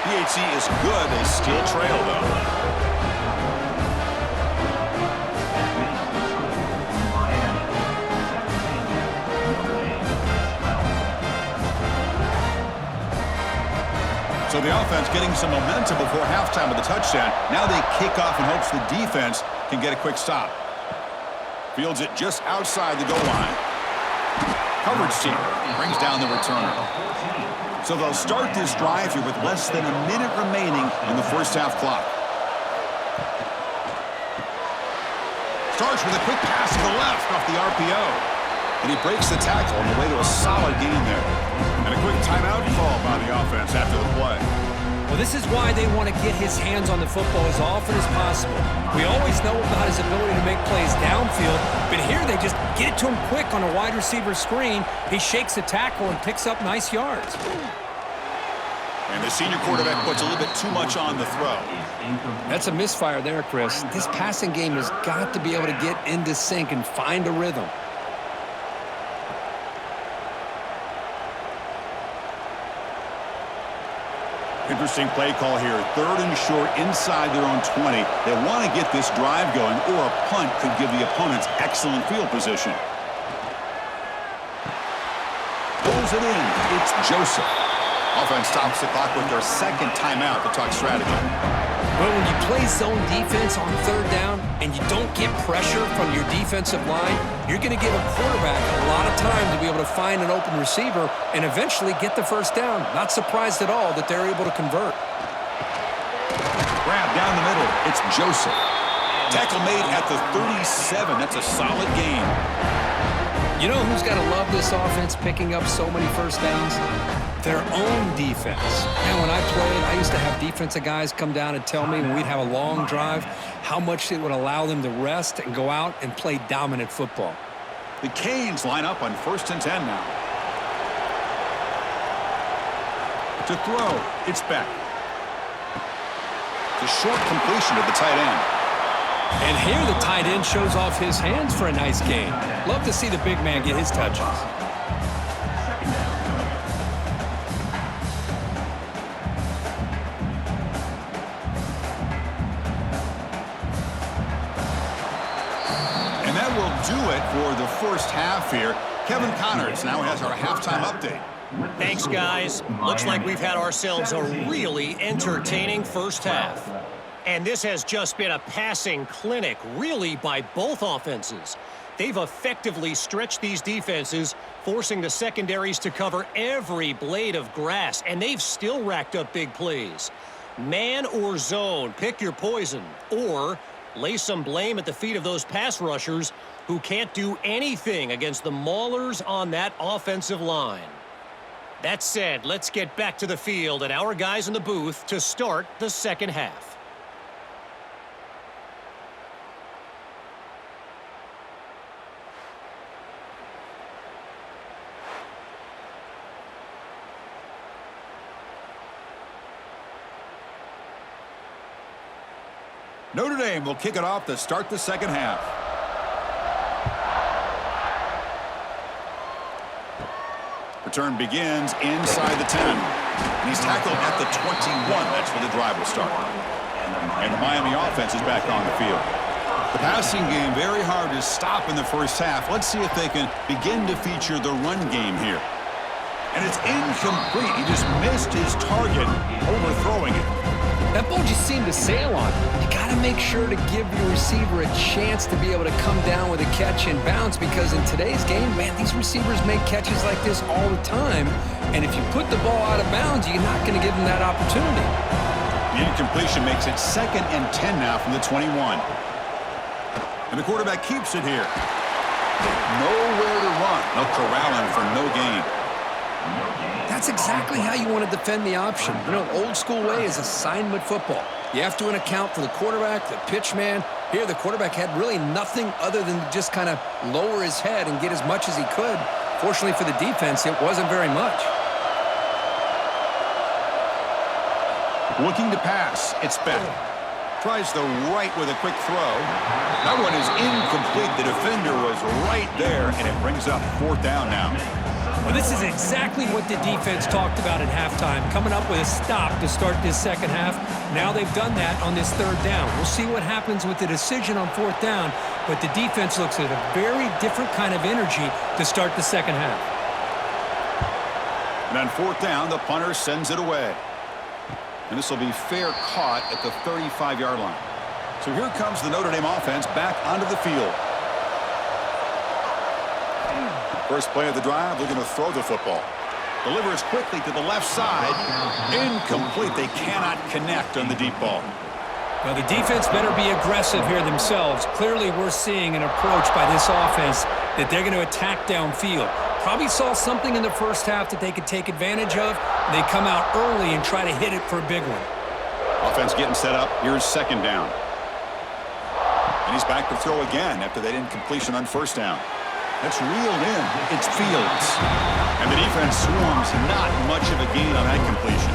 PHC is good. They still trail, though. So the offense getting some momentum before halftime of the touchdown. Now they kick off in hopes the defense can get a quick stop. Fields it just outside the goal line. Coverage team brings down the returner. So they'll start this drive here with less than a minute remaining in the first half clock. Starts with a quick pass to the left off the RPO. And he breaks the tackle on the way to a solid gain there. And a quick timeout call by the offense after the play. Well, this is why they want to get his hands on the football as often as possible. We always know about his ability to make plays downfield, but here they just get it to him quick on a wide receiver screen. He shakes the tackle and picks up nice yards. And the senior quarterback puts a little bit too much on the throw. That's a misfire there, Chris. This passing game has got to be able to get into sync and find a rhythm. Interesting play call here. 3rd and short inside their own 20. They want to get this drive going, or a punt could give the opponents excellent field position. Pulls it in. It's Joseph. Offense stops the clock with their second timeout to talk strategy. Well, when you play zone defense on 3rd down and you don't get pressure from your defensive line, you're going to give a quarterback a lot of time to be able to find an open receiver and eventually get the first down. Not surprised at all that they're able to convert. Grab down the middle. It's Joseph. Tackle made at the 37. That's a solid gain. You know who's got to love this offense picking up so many first downs? Their own defense. And when I played, I used to have defensive guys come down and tell me when we'd have a long drive how much it would allow them to rest and go out and play dominant football. The Canes line up on 1st and 10 now. To throw, it's Beck. The short completion to the tight end. And here the tight end shows off his hands for a nice gain. Love to see the big man get his touches. And that will do it for the first half here. Kevin Connors now has our halftime update. Thanks, guys. Looks like we've had ourselves a really entertaining first half. And this has just been a passing clinic, really, by both offenses. They've effectively stretched these defenses, forcing the secondaries to cover every blade of grass, and they've still racked up big plays. Man or zone, pick your poison, or lay some blame at the feet of those pass rushers who can't do anything against the maulers on that offensive line. That said, let's get back to the field and our guys in the booth to start the second half. Notre Dame will kick it off to start the second half. Return begins inside the 10. And he's tackled at the 21. That's where the drive will start. And the Miami offense is back on the field. The passing game very hard to stop in the first half. Let's see if they can begin to feature the run game here. And it's incomplete. He just missed his target, overthrowing it. That ball just seemed to sail on. You got to make sure to give your receiver a chance to be able to come down with a catch and bounce, because in today's game, man, these receivers make catches like this all the time. And if you put the ball out of bounds, you're not going to give them that opportunity. The incompletion makes it 2nd and 10 now from the 21. And the quarterback keeps it here. Nowhere to run. No corralling for no gain. That's exactly how you want to defend the option. You know, old school way is assignment football. You have to account for the quarterback, the pitch man. Here, the quarterback had really nothing other than just kind of lower his head and get as much as he could. Fortunately for the defense, it wasn't very much. Looking to pass. It's Beck. Tries the right with a quick throw. That one is incomplete. The defender was right there, and it brings up 4th down now. Well, this is exactly what the defense talked about at halftime, coming up with a stop to start this second half. Now they've done that on this 3rd down. We'll see what happens with the decision on 4th down, but the defense looks at a very different kind of energy to start the second half. And on 4th down, the punter sends it away. And this will be fair caught at the 35-yard line. So here comes the Notre Dame offense back onto the field. First play of the drive, looking to throw the football. Delivers quickly to the left side. Incomplete. They cannot connect on the deep ball. Well, the defense better be aggressive here themselves. Clearly, we're seeing an approach by this offense that they're going to attack downfield. Probably saw something in the first half that they could take advantage of. They come out early and try to hit it for a big one. Offense getting set up. Here's 2nd down. And he's back to throw again after that incompletion on 1st down. That's reeled in. It's Fields. And the defense swarms. Not much of a gain on that completion.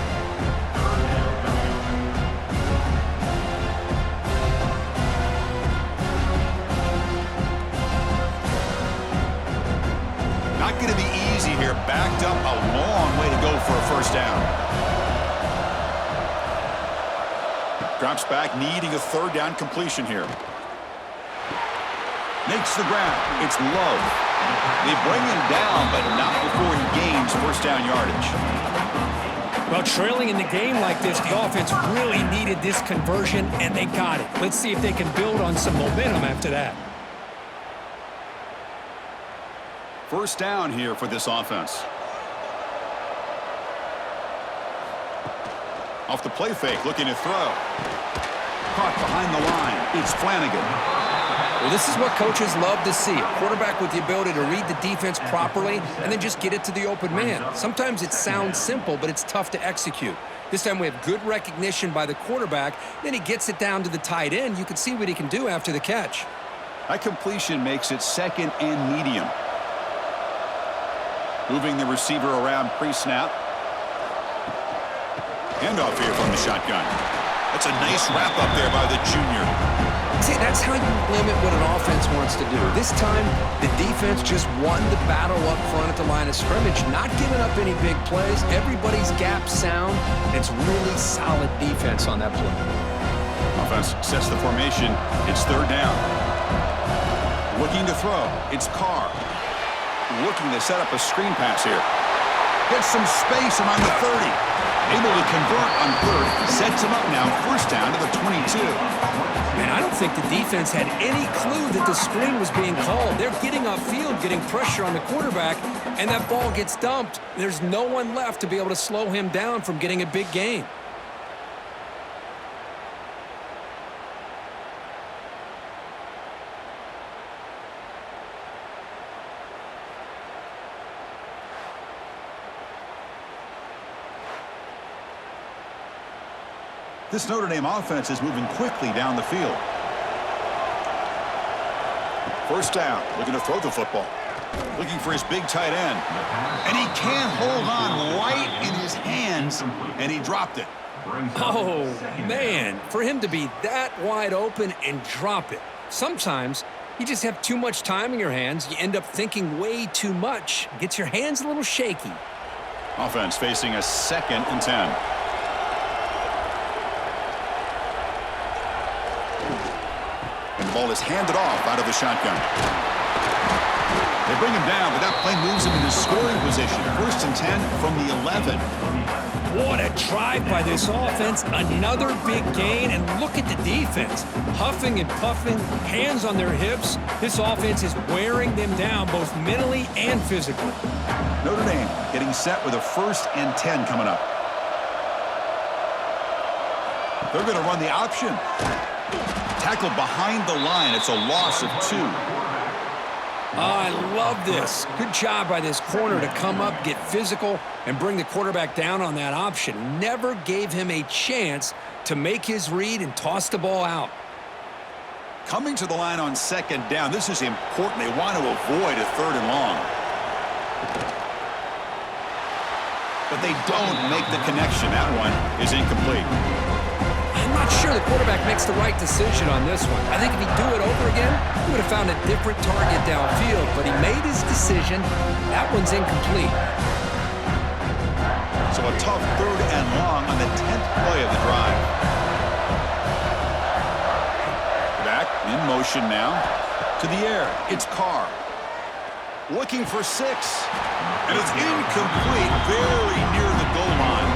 Not going to be easy here. Backed up a long way to go for a 1st down. Drops back, needing a 3rd down completion here. Makes the grab. It's Love. They bring him down, but not before he gains 1st down yardage. Well, trailing in the game like this, the offense really needed this conversion, and they got it. Let's see if they can build on some momentum after that. 1st down here for this offense. Off the play fake, looking to throw. Caught behind the line. It's Flanagan. Well, this is what coaches love to see. A quarterback with the ability to read the defense properly and then just get it to the open man. Sometimes it sounds simple, but it's tough to execute. This time we have good recognition by the quarterback. Then he gets it down to the tight end. You can see what he can do after the catch. That completion makes it 2nd and medium. Moving the receiver around pre-snap. Handoff here from the shotgun. That's a nice wrap up there by the junior. See, that's how you limit what an offense wants to do. This time, the defense just won the battle up front at the line of scrimmage, not giving up any big plays. Everybody's gap sound. It's really solid defense on that play. Offense sets the formation. It's 3rd down. Looking to throw. It's Carr. Looking to set up a screen pass here. Gets some space around the 30. Able to convert on 3rd. Sets him up now. 1st down to the 22. Man, I don't think the defense had any clue that the screen was being called. They're getting upfield, getting pressure on the quarterback, and that ball gets dumped. There's no one left to be able to slow him down from getting a big gain. This Notre Dame offense is moving quickly down the field. 1st down, looking to throw the football. Looking for his big tight end. And he can't hold on right in his hands, and he dropped it. Oh, man, for him to be that wide open and drop it. Sometimes you just have too much time in your hands. You end up thinking way too much. Gets your hands a little shaky. Offense facing a 2nd and 10. ball is handed off out of the shotgun. They bring him down, but that play moves him into scoring position. 1st and 10 from the 11. What a drive by this offense. Another big gain, and look at the defense. Huffing and puffing, hands on their hips. This offense is wearing them down both mentally and physically. Notre Dame getting set with a 1st and 10 coming up. They're going to run the option. Tackle behind the line. It's a loss of 2. I love this. Good job by this corner to come up, get physical, and bring the quarterback down on that option. Never gave him a chance to make his read and toss the ball out. Coming to the line on 2nd down. This is important. They want to avoid a 3rd and long. But they don't make the connection. That one is incomplete. I'm not sure the quarterback makes the right decision on this one. I think if he'd do it over again, he would have found a different target downfield, but he made his decision. That one's incomplete. So a tough 3rd and long on the 10th play of the drive. Back in motion now. To the air. It's Carr. Looking for 6. And it's incomplete. Very near the goal line.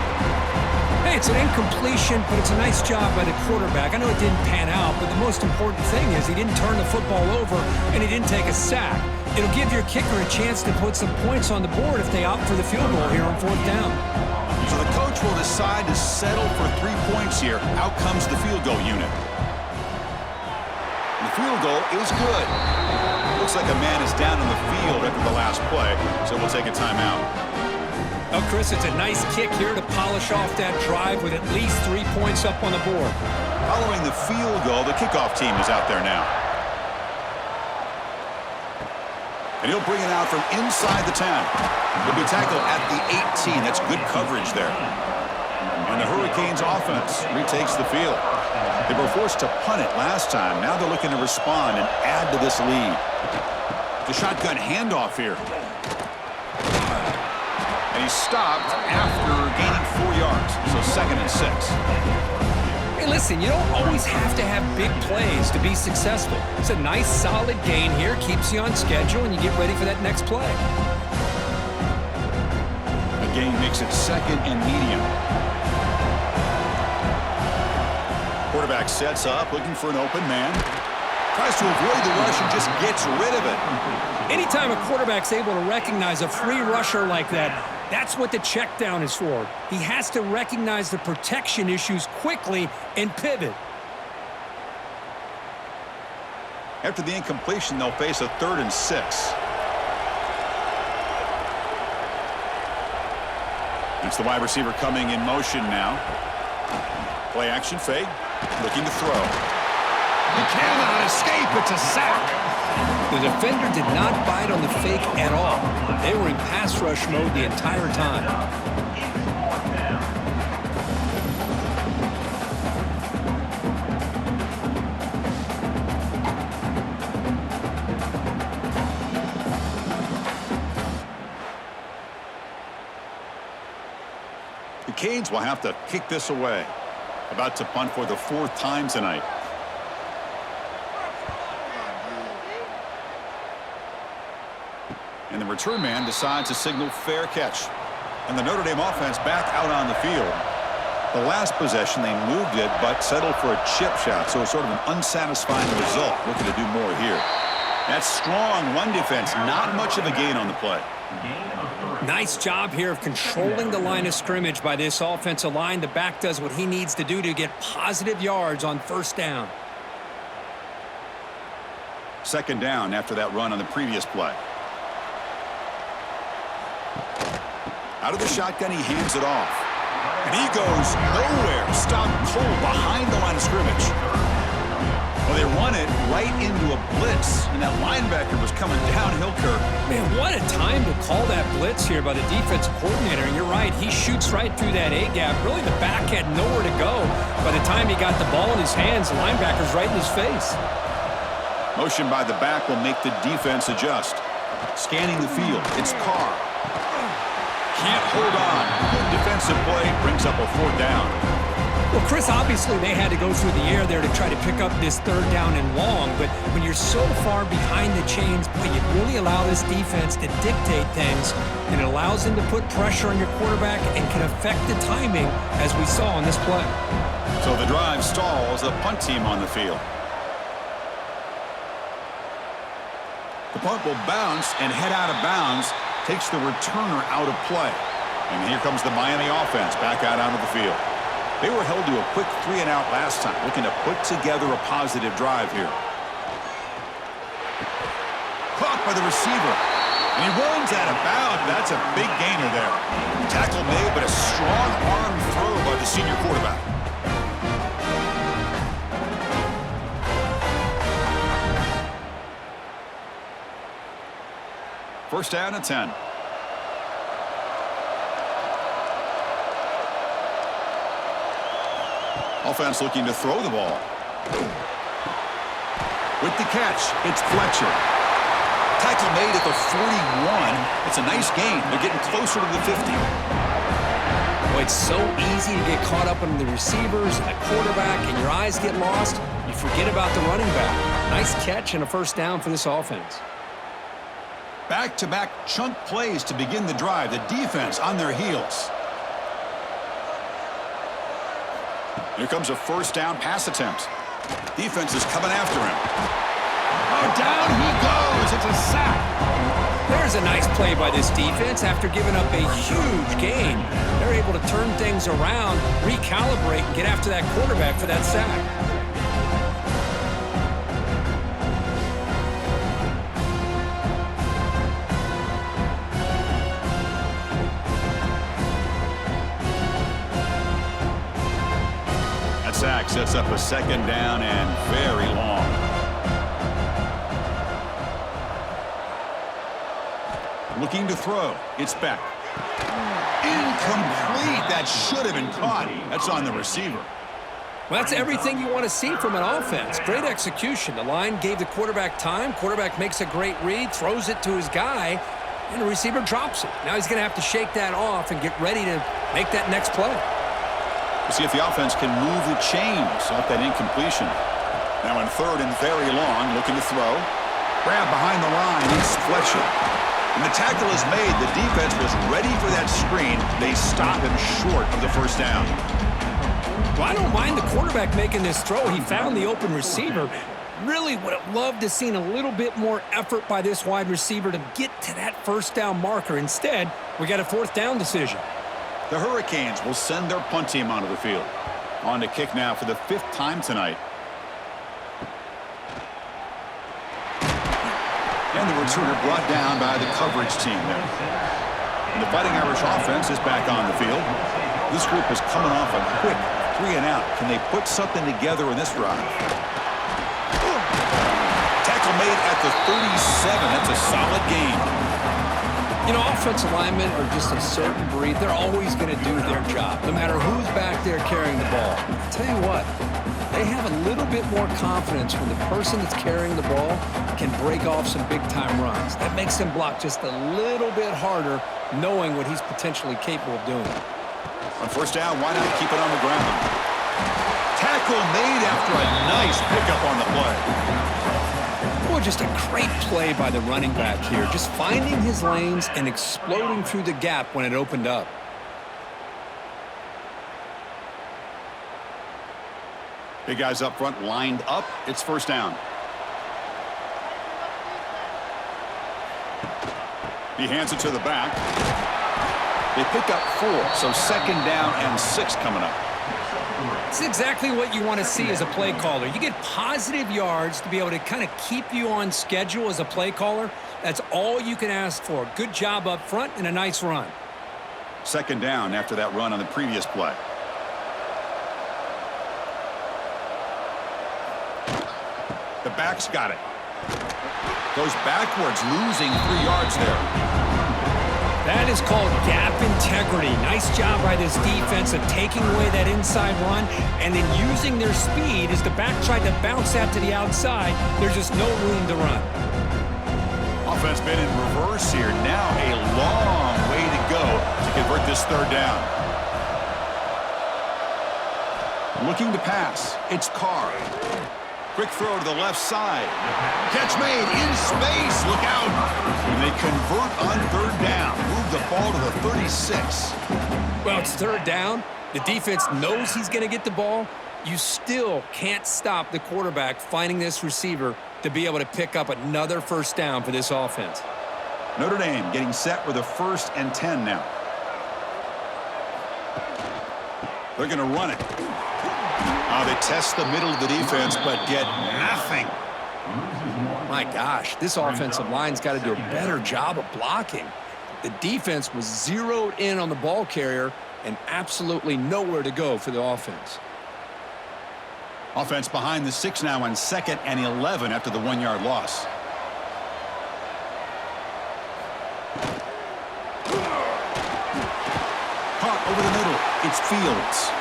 Hey, it's an incompletion, but it's a nice job by the quarterback. I know it didn't pan out, but the most important thing is he didn't turn the football over and he didn't take a sack. It'll give your kicker a chance to put some points on the board if they opt for the field goal here on 4th down. So the coach will decide to settle for 3 points here. Out comes the field goal unit. And the field goal is good. Looks like a man is down on the field after the last play, so we'll take a timeout. Oh, Chris, it's a nice kick here to polish off that drive with at least 3 points up on the board. Following the field goal, the kickoff team is out there now. And he'll bring it out from inside the 10. He'll be tackled at the 18. That's good coverage there. And the Hurricanes offense retakes the field. They were forced to punt it last time. Now they're looking to respond and add to this lead. The shotgun handoff here. And he's stopped after gaining 4 yards. So 2nd and 6. Hey, listen, you don't always have to have big plays to be successful. It's a nice, solid gain here. Keeps you on schedule, and you get ready for that next play. The gain makes it 2nd and medium. Quarterback sets up, looking for an open man. Tries to avoid the rush and just gets rid of it. Anytime a quarterback's able to recognize a free rusher like that, that's what the check down is for. He has to recognize the protection issues quickly and pivot. After the incompletion, they'll face a 3rd and 6. It's the wide receiver coming in motion now. Play action fake, looking to throw. He cannot escape. It's a sack. The defender did not bite on the fake at all. They were in pass rush mode the entire time. The Canes will have to kick this away. About to punt for the 4th time tonight. And the return man decides to signal fair catch. And the Notre Dame offense back out on the field. The last possession, they moved it, but settled for a chip shot. So it's sort of an unsatisfying result. Looking to do more here. That's strong run defense. Not much of a gain on the play. Nice job here of controlling the line of scrimmage by this offensive line. The back does what he needs to do to get positive yards on 1st down. 2nd down after that run on the previous play. Out of the shotgun, he hands it off. And he goes nowhere. Stopped cold behind the line of scrimmage. Well, they run it right into a blitz, and that linebacker was coming downhill, Kirk. Man, what a time to call that blitz here by the defensive coordinator. And you're right, he shoots right through that A-gap. Really, the back had nowhere to go. By the time he got the ball in his hands, the linebacker's right in his face. Motion by the back will make the defense adjust. Scanning the field, it's Carr. Can't hold on. Good defensive play brings up a 4th down. Well, Chris, obviously they had to go through the air there to try to pick up this third down and long, but when you're so far behind the chains, boy, you really allow this defense to dictate things, and it allows them to put pressure on your quarterback and can affect the timing, as we saw on this play. So the drive stalls, the punt team on the field. The punt will bounce and head out of bounds, takes the returner out of play. And here comes the Miami offense back out onto the field. They were held to a quick 3-and-out last time, looking to put together a positive drive here. Caught by the receiver. And he runs out of bounds. That's a big gainer there. Tackle made, but a strong arm throw by the senior quarterback. First down and 10. Offense looking to throw the ball. With the catch, it's Fletcher. Tackle made at the 41. It's a nice gain. They're getting closer to the 50. Well, it's so easy to get caught up on the receivers and the quarterback, and your eyes get lost. You forget about the running back. Nice catch and a first down for this offense. Back-to-back chunk plays to begin the drive. The defense on their heels. Here comes a first down pass attempt. Defense is coming after him. Oh, down he goes. It's a sack. There's a nice play by this defense after giving up a huge gain. They're able to turn things around, recalibrate, and get after that quarterback for that sack. Sack sets up a second down and very long. Looking to throw. It's back. Incomplete. That should have been caught. That's on the receiver. Well, that's everything you want to see from an offense. Great execution. The line gave the quarterback time. Quarterback makes a great read, throws it to his guy, and the receiver drops it. Now he's going to have to shake that off and get ready to make that next play. We'll see if the offense can move the chains off that incompletion. Now in third and very long, looking to throw. Grab behind the line, it's Fletcher. And the tackle is made. The defense was ready for that screen. They stop him short of the first down. Well, I don't mind the quarterback making this throw. He found the open receiver. Really would have loved to seen a little bit more effort by this wide receiver to get to that first down marker. Instead, we got a fourth down decision. The Hurricanes will send their punt team onto the field. On to kick now for the 5th time tonight. And the returner brought down by the coverage team there. And the Fighting Irish offense is back on the field. This group is coming off a quick 3-and-out. Can they put something together in this drive? Tackle made at the 37. That's a solid gain. You know, offensive linemen are just a certain breed. They're always going to do their job, no matter who's back there carrying the ball. I'll tell you what, they have a little bit more confidence when the person that's carrying the ball can break off some big-time runs. That makes them block just a little bit harder, knowing what he's potentially capable of doing. On first down, why not keep it on the ground? Tackle made after a nice pickup on the play. Boy, just a great play by the running back here. Just finding his lanes and exploding through the gap when it opened up. Big guys up front lined up. It's first down. He hands it to the back. They pick up 4, so second down and 6 coming up. It's exactly what you want to see as a play caller. You get positive yards to be able to kind of keep you on schedule as a play caller. That's all you can ask for. Good job up front and a nice run. Second down after that run on the previous play. The back's got it. Goes backwards, losing 3 yards there. That is called gap integrity. Nice job by this defense of taking away that inside run and then using their speed as the back tried to bounce that to the outside. There's just no room to run. Offense been in reverse here. Now a long way to go to convert this third down. Looking to pass. It's Carr. Quick throw to the left side. Catch made in space. Look out. And they convert on third down. Move the ball to the 36. Well, it's third down. The defense knows he's going to get the ball. You still can't stop the quarterback finding this receiver to be able to pick up another first down for this offense. Notre Dame getting set with a 1st and 10 now. They're going to run it. They test the middle of the defense, but get nothing. My gosh, this offensive line's got to do a better job of blocking. The defense was zeroed in on the ball carrier and absolutely nowhere to go for the offense. Offense behind the 6 now on 2nd and 11 after the 1-yard loss. Caught over the middle. It's Fields.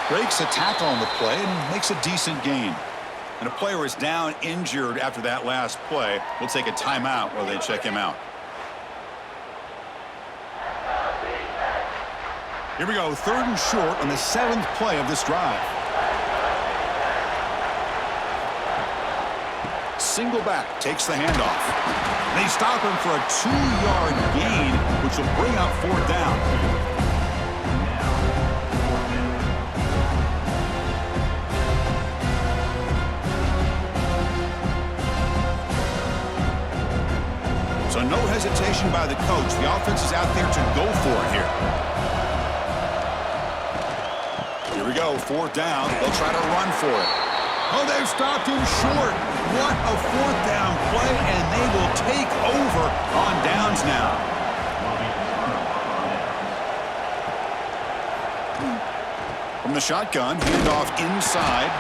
Breaks a tackle on the play and makes a decent gain. And a player is down injured after that last play. We'll take a timeout while they check him out. Here we go, 3rd and short on the 7th play of this drive. Single back takes the handoff. They stop him for a 2-yard gain, which will bring up 4th down. So no hesitation by the coach. The offense is out there to go for it here. Here we go, 4th down. They'll try to run for it. Oh, they've stopped him short. What a 4th down play, and they will take over on downs now. From the shotgun, handoff inside.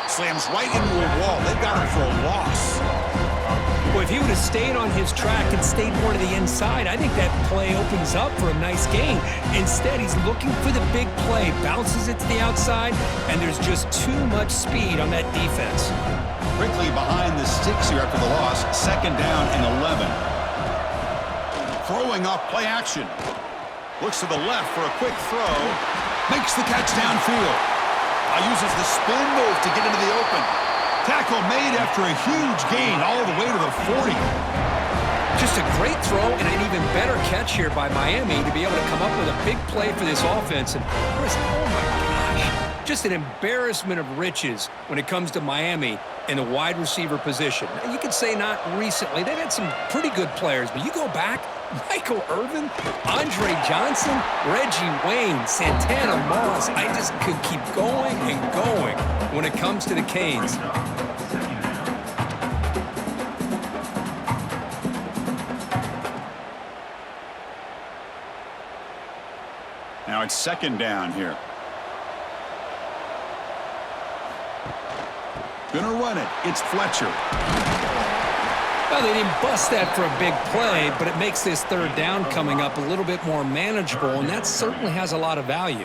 Slams right into a wall. They've got him for a loss. Well, if he would have stayed on his track and stayed more to the inside, I think that play opens up for a nice gain. Instead, he's looking for the big play, bounces it to the outside, and there's just too much speed on that defense. Quickly behind the sticks here after the loss, 2nd down and 11. Throwing off play action. Looks to the left for a quick throw. Makes the catch downfield. Uses the spin move to get into the open. Tackle made after a huge gain all the way to the 40. Just a great throw and an even better catch here by Miami to be able to come up with a big play for this offense. And Chris, oh my gosh, just an embarrassment of riches when it comes to Miami in the wide receiver position. And you could say not recently. They've had some pretty good players, but you go back, Michael Irvin, Andre Johnson, Reggie Wayne, Santana Moss. I just could keep going and going when it comes to the Canes. Now it's 2nd down here. Gonna run it. It's Fletcher. Well, they didn't bust that for a big play, but it makes this 3rd down coming up a little bit more manageable, and that certainly has a lot of value.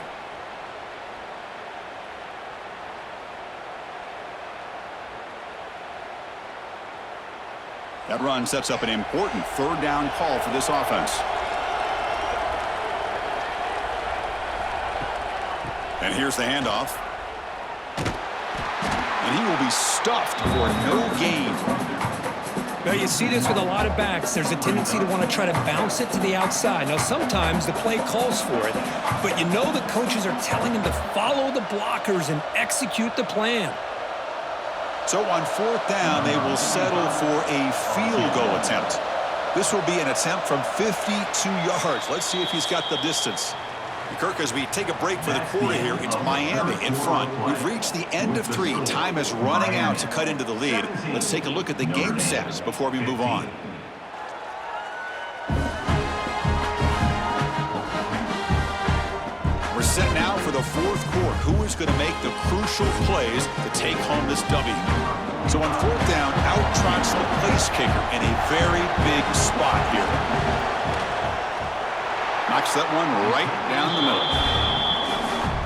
That run sets up an important 3rd down call for this offense. And here's the handoff. And he will be stuffed for no gain. Now, you see this with a lot of backs. There's a tendency to want to try to bounce it to the outside. Now, sometimes the play calls for it, but you know the coaches are telling him to follow the blockers and execute the plan. So on 4th down, they will settle for a field goal attempt. This will be an attempt from 52 yards. Let's see if he's got the distance. Kirk, as we take a break for the quarter here, it's Miami in front. We've reached the end of 3. Time is running out to cut into the lead. Let's take a look at the game sets before we move on. We're set now for the 4th quarter. Who is going to make the crucial plays to take home this W? So on 4th down, out trots the place kicker in a very big spot here. Knocks that one right down the middle.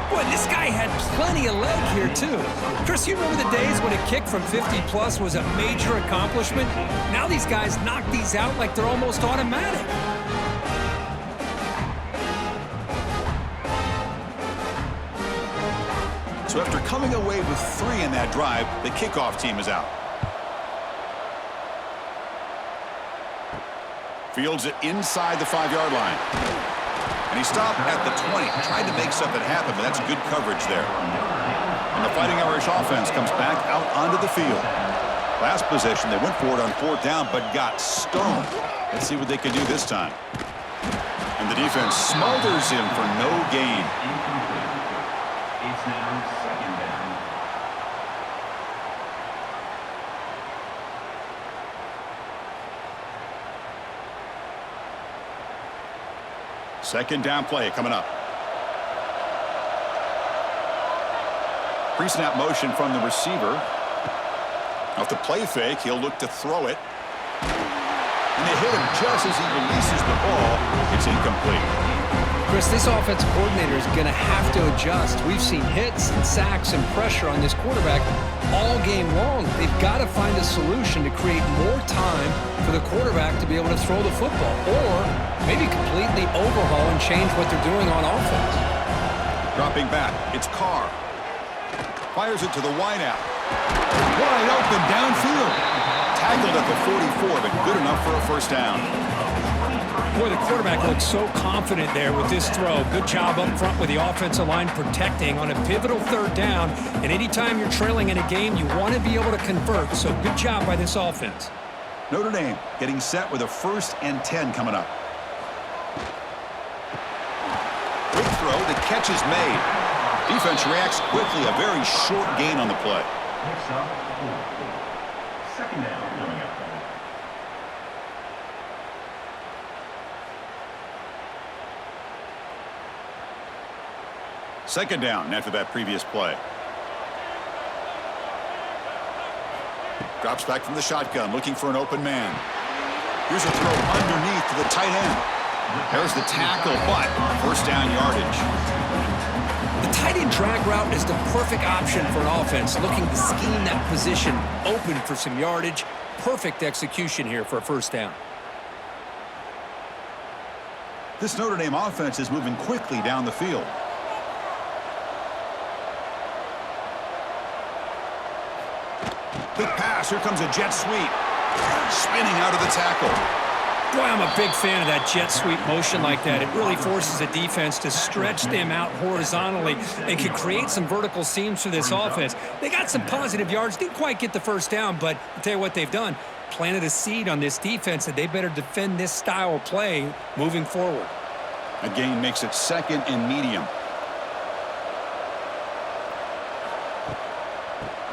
Boy, this guy had plenty of leg here, too. Chris, you remember the days when a kick from 50-plus was a major accomplishment? Now these guys knock these out like they're almost automatic. So So after coming away with 3 in that drive, the kickoff team is out. Fields it inside the 5-yard line. And he stopped at the 20. Tried to make something happen, but that's good coverage there. And the Fighting Irish offense comes back out onto the field. Last possession, they went for it on 4th down, but got stoned. Let's see what they can do this time. And the defense smothers him for no gain. It's now 2nd down. Second down play coming up. Pre-snap motion from the receiver. Off the play fake, he'll look to throw it. And they hit him just as he releases the ball. It's incomplete. Chris, this offensive coordinator is going to have to adjust. We've seen hits and sacks and pressure on this quarterback all game long. They've got to find a solution to create more time for the quarterback to be able to throw the football, or maybe completely overhaul and change what they're doing on offense. Dropping back, it's Carr. Fires it to the wideout. Wide open downfield. Tackled at the 44, but good enough for a first down. Boy, the quarterback looks so confident there with this throw. Good job up front with the offensive line protecting on a pivotal 3rd down. And anytime you're trailing in a game, you want to be able to convert. So good job by this offense. Notre Dame getting set with a 1st and 10 coming up. Quick throw, the catch is made. Defense reacts quickly, a very short gain on the play. Picks up 4. 2nd down coming up. Second down after that previous play. Drops back from the shotgun, looking for an open man. Here's a throw underneath to the tight end. There's the tackle, but 1st down yardage. The tight end drag route is the perfect option for an offense looking to scheme that position open for some yardage. Perfect execution here for a 1st down. This Notre Dame offense is moving quickly down the field. Quick pass, here comes a jet sweep. Spinning out of the tackle. Boy, I'm a big fan of that jet sweep motion like that. It really forces a defense to stretch them out horizontally and can create some vertical seams for this offense. They got some positive yards, didn't quite get the 1st down, but I'll tell you what they've done. Planted a seed on this defense that they better defend this style of play moving forward. A gain makes it 2nd and medium.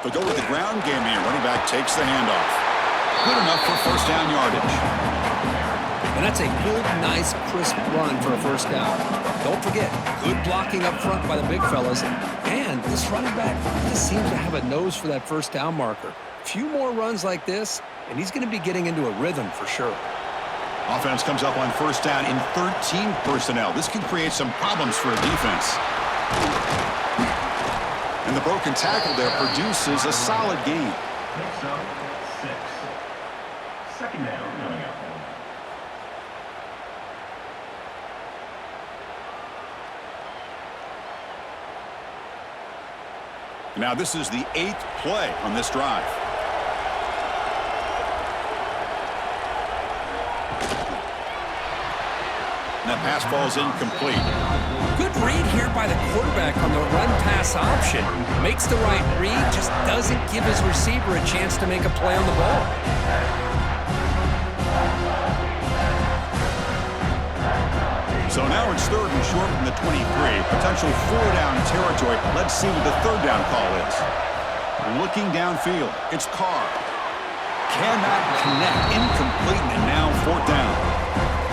They go with the ground game here. Running back takes the handoff. Good enough for 1st down yardage. And that's a good, nice, crisp run for a 1st down. Don't forget, good blocking up front by the big fellas. And this running back just seems to have a nose for that 1st down marker. A few more runs like this, and he's going to be getting into a rhythm for sure. Offense comes up on 1st down in 13 personnel. This can create some problems for a defense. And the broken tackle there produces a solid gain. Picks up 6. 2nd down coming up. Now this is the 8th play on this drive. And that pass falls incomplete. Good read here by the quarterback on the run-pass option. Makes the right read, just doesn't give his receiver a chance to make a play on the ball. So now it's 3rd and short from the 23. Potential 4-down territory. Let's see what the 3rd down call is. Looking downfield, it's Carr. Cannot connect. Incomplete, and now 4th down.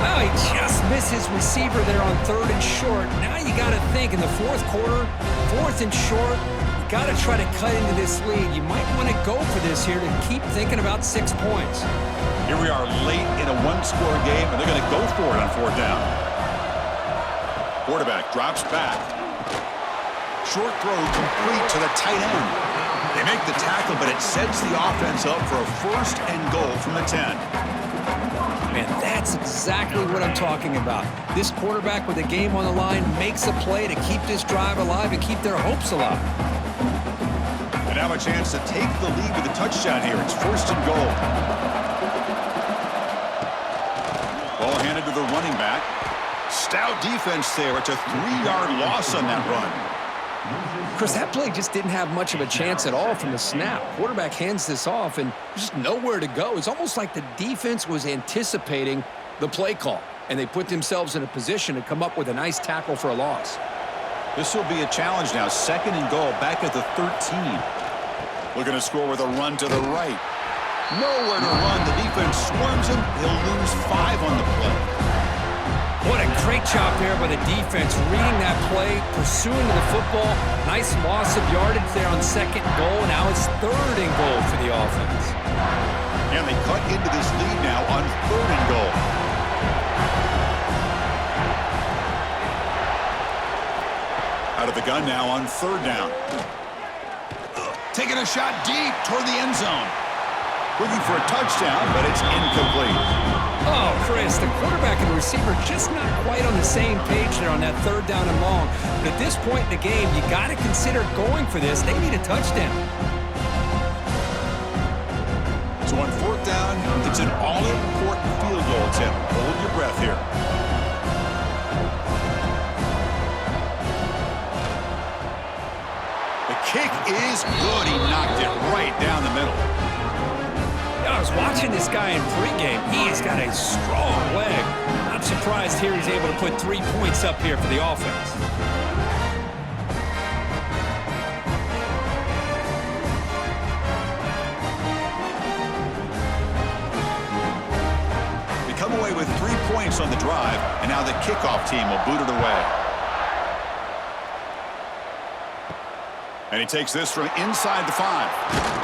Well, he just missed his receiver there on 3rd and short. Now you got to think in the 4th quarter, 4th and short, you got to try to cut into this lead. You might want to go for this here to keep thinking about 6 points. Here we are late in a 1-score game, and they're going to go for it on 4th down. Quarterback drops back. Short throw complete to the tight end. They make the tackle, but it sets the offense up for a 1st and goal from the 10. Man, that's exactly what I'm talking about. This quarterback with a game on the line makes a play to keep this drive alive and keep their hopes alive. Now a chance to take the lead with a touchdown here. It's 1st and goal. Ball handed to the running back. Stout defense there. It's a 3-yard loss on that run. Chris, that play just didn't have much of a chance at all from the snap. Quarterback hands this off, and just nowhere to go. It's almost like the defense was anticipating the play call, and they put themselves in a position to come up with a nice tackle for a loss. This will be a challenge now. 2nd and goal, back at the 13. Looking to score with a run to the right. Nowhere to run. The defense swarms him. He'll lose 5 on the play. What a great job there by the defense, reading that play, pursuing to the football. Nice loss of yardage there on 2nd goal. Now it's 3rd and goal for the offense. And they cut into this lead now on 3rd and goal. Out of the gun now on 3rd down. Taking a shot deep toward the end zone. Looking for a touchdown, but it's incomplete. Oh, Chris, the quarterback and the receiver just not quite on the same page there on that 3rd down and long. But at this point in the game, you got to consider going for this. They need a touchdown. So on 4th down, it's an all-important field goal attempt. Hold your breath here. The kick is good. He knocked it right down the middle. I was watching this guy in pregame. He's got a strong leg. I'm surprised here he's able to put 3 points up here for the offense. They come away with 3 points on the drive, and now the kickoff team will boot it away. And he takes this from inside the 5.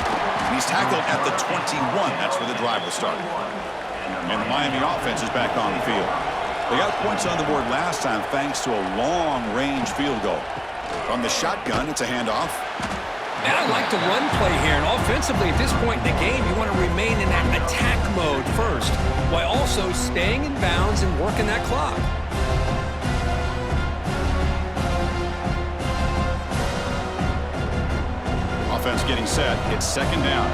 He's tackled at the 21. That's where the drive will start. And the Miami offense is back on the field. They got points on the board last time thanks to a long-range field goal. From the shotgun, it's a handoff. And I like the run play here. And offensively, at this point in the game, you want to remain in that attack mode first, while also staying in bounds and working that clock. Offense getting set. It's 2nd down.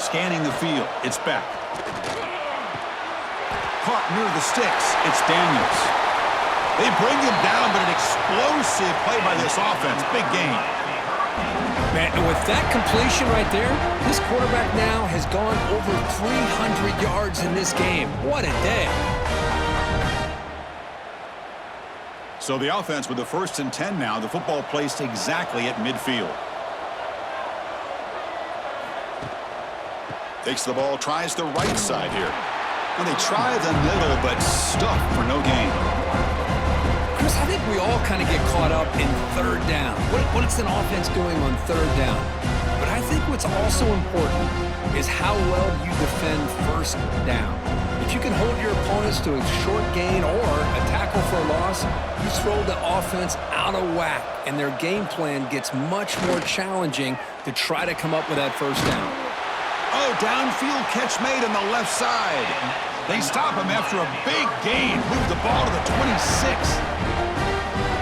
Scanning the field. It's back. Caught near the sticks. It's Daniels. They bring him down, but an explosive play by this offense. Big gain. Man, and with that completion right there, this quarterback now has gone over 300 yards in this game. What a day. So the offense with the 1st and 10 now. The football placed exactly at midfield. Takes the ball, tries the right side here. And they try the middle, but stuck for no gain. Chris, I think we all kind of get caught up in 3rd down. What is an offense doing on 3rd down? But I think what's also important is how well you defend 1st down. If you can hold your opponents to a short gain or a tackle for a loss, you throw the offense out of whack, and their game plan gets much more challenging to try to come up with that 1st down. Oh, downfield catch made on the left side. They stop him after a big gain. Move the ball to the 26.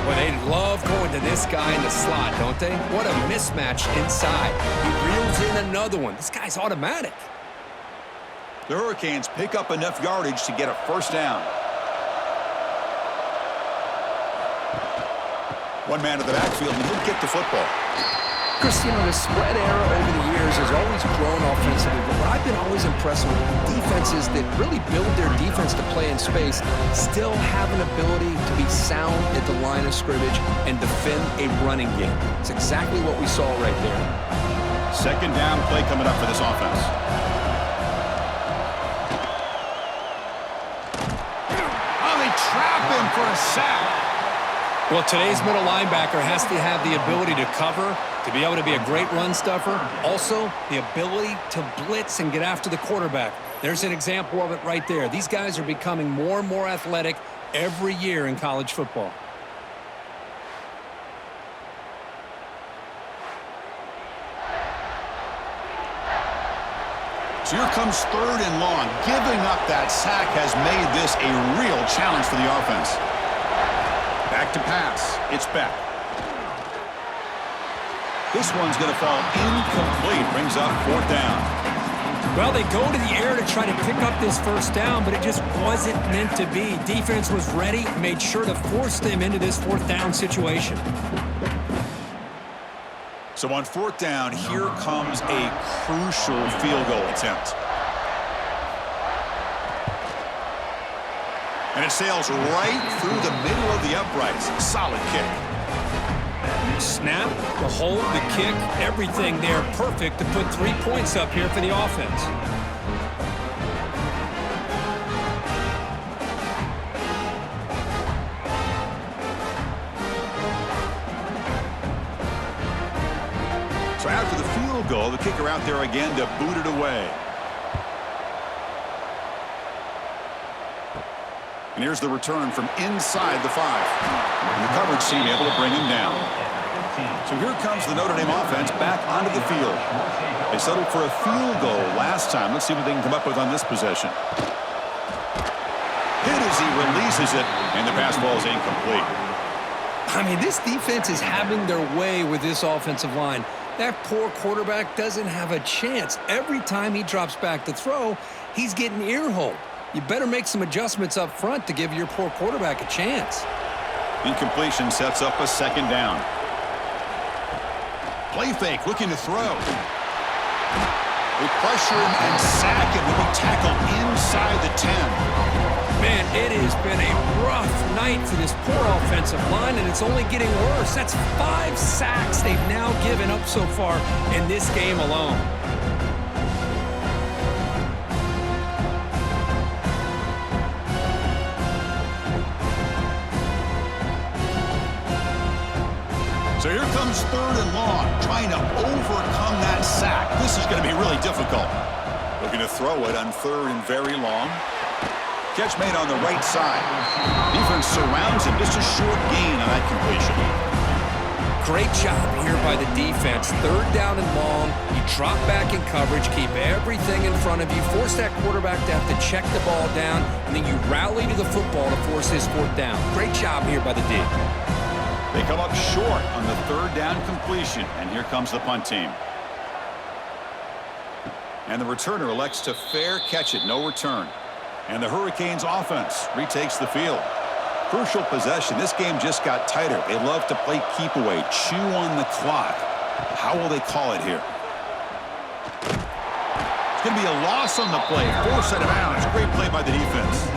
Well, they love going to this guy in the slot, don't they? What a mismatch inside. He reels in another one. This guy's automatic. The Hurricanes pick up enough yardage to get a 1st down. One man to the backfield, and he'll get the football. Chris, you know, the spread era over the years has always grown offensively, but what I've been always impressed with defenses that really build their defense to play in space still have an ability to be sound at the line of scrimmage and defend a running game. It's exactly what we saw right there. 2nd down play coming up for this offense. Oh, they trap him for a sack. Well, today's middle linebacker has to have the ability to cover, to be able to be a great run stuffer, also the ability to blitz and get after the quarterback. There's an example of it right there. These guys are becoming more and more athletic every year in college football. So here comes 3rd and long. Giving up that sack has made this a real challenge for the offense. Back to pass. It's back. This one's going to fall incomplete. Brings up 4th down. Well, they go to the air to try to pick up this first down, but it just wasn't meant to be. Defense was ready, made sure to force them into this 4th down situation. So on 4th down, here comes a crucial field goal attempt. And it sails right through the middle of the uprights. Solid kick. Snap, the hold, the kick, everything there perfect to put 3 points up here for the offense. So after the field goal, the kicker out there again to boot it away. And here's the return from inside the 5. And the coverage team able to bring him down. So here comes the Notre Dame offense back onto the field. They settled for a field goal last time. Let's see what they can come up with on this possession. Hit as he releases it, and the pass ball is incomplete. I mean, this defense is having their way with this offensive line. That poor quarterback doesn't have a chance. Every time he drops back to throw, he's getting ear-holed. You better make some adjustments up front to give your poor quarterback a chance. Incompletion sets up a 2nd down. Play fake, looking to throw. They pressure him and sack him. He'll be tackled inside the 10. Man, it has been a rough night for this poor offensive line, and it's only getting worse. That's 5 sacks they've now given up so far in this game alone. So here comes 3rd and long, trying to overcome that sack. This is going to be really difficult. Looking to throw it on 3rd and very long. Catch made on the right side. Defense surrounds him. Just a short gain on that completion. Great job here by the defense. 3rd down and long. You drop back in coverage, keep everything in front of you, force that quarterback to have to check the ball down, and then you rally to the football to force his 4th down. Great job here by the D. They come up short on the 3rd down completion, and here comes the punt team. And the returner elects to fair catch it, no return. And the Hurricanes offense retakes the field. Crucial possession. This game just got tighter. They love to play keep away, chew on the clock. How will they call it here? It's going to be a loss on the play. Forced out of bounds. Great play by the defense.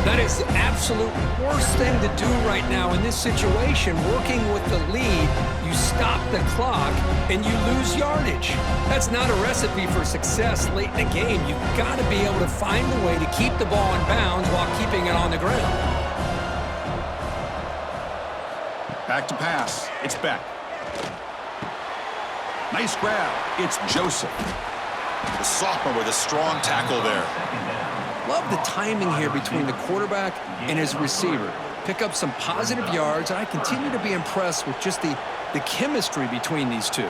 That is the absolute worst thing to do right now in this situation. Working with the lead, you stop the clock and you lose yardage. That's not a recipe for success late in the game. You've got to be able to find a way to keep the ball in bounds while keeping it on the ground. Back to pass. It's back. Nice grab. It's Joseph. The sophomore with a strong tackle there. Love the timing here between the quarterback and his receiver. Pick up some positive yards, and I continue to be impressed with just the chemistry between these two.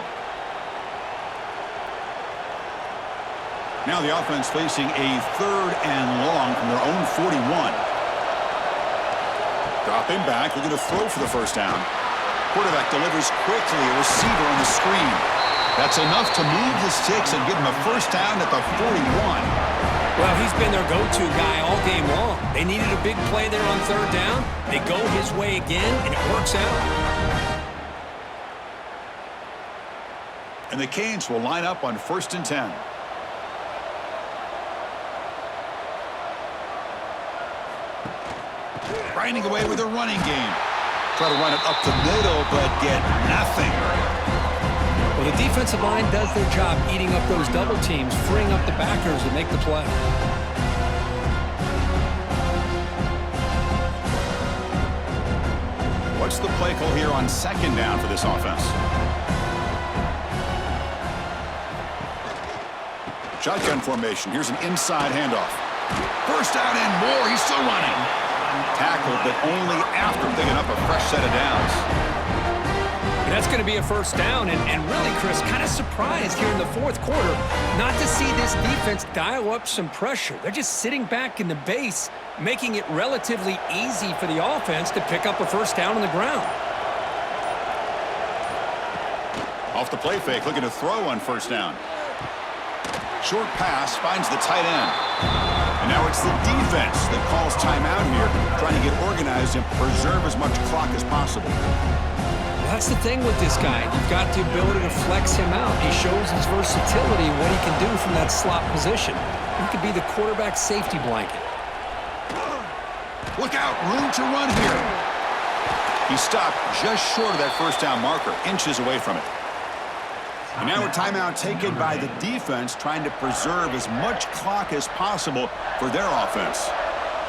Now the offense facing a 3rd and long from their own 41. Dropping back, looking to throw for the 1st down. Quarterback delivers quickly, a receiver on the screen. That's enough to move the sticks and give him a 1st down at the 41. Well, he's been their go-to guy all game long. They needed a big play there on 3rd down. They go his way again, and it works out. And the Canes will line up on 1st and 10. Grinding away with a running game. Try to run it up the middle, but get nothing. Well, the defensive line does their job eating up those double teams, freeing up the backers to make the play. What's the play call here on 2nd down for this offense? Shotgun formation. Here's an inside handoff. 1st down and more. He's still running. Tackled, but only after picking up a fresh set of downs. That's going to be a first down, and really, Chris, kind of surprised here in the fourth quarter not to see this defense dial up some pressure. They're just sitting back in the base, making it relatively easy for the offense to pick up a first down on the ground. Off the play fake, looking to throw on first down. Short pass finds the tight end. And now it's the defense that calls timeout here, trying to get organized and preserve as much clock as possible. That's the thing with this guy. You've got the ability to flex him out. He shows his versatility, what he can do from that slot position. He could be the quarterback safety blanket. Look out, room to run here. He stopped just short of that first down marker, inches away from it. And now a timeout taken by the defense, trying to preserve as much clock as possible for their offense.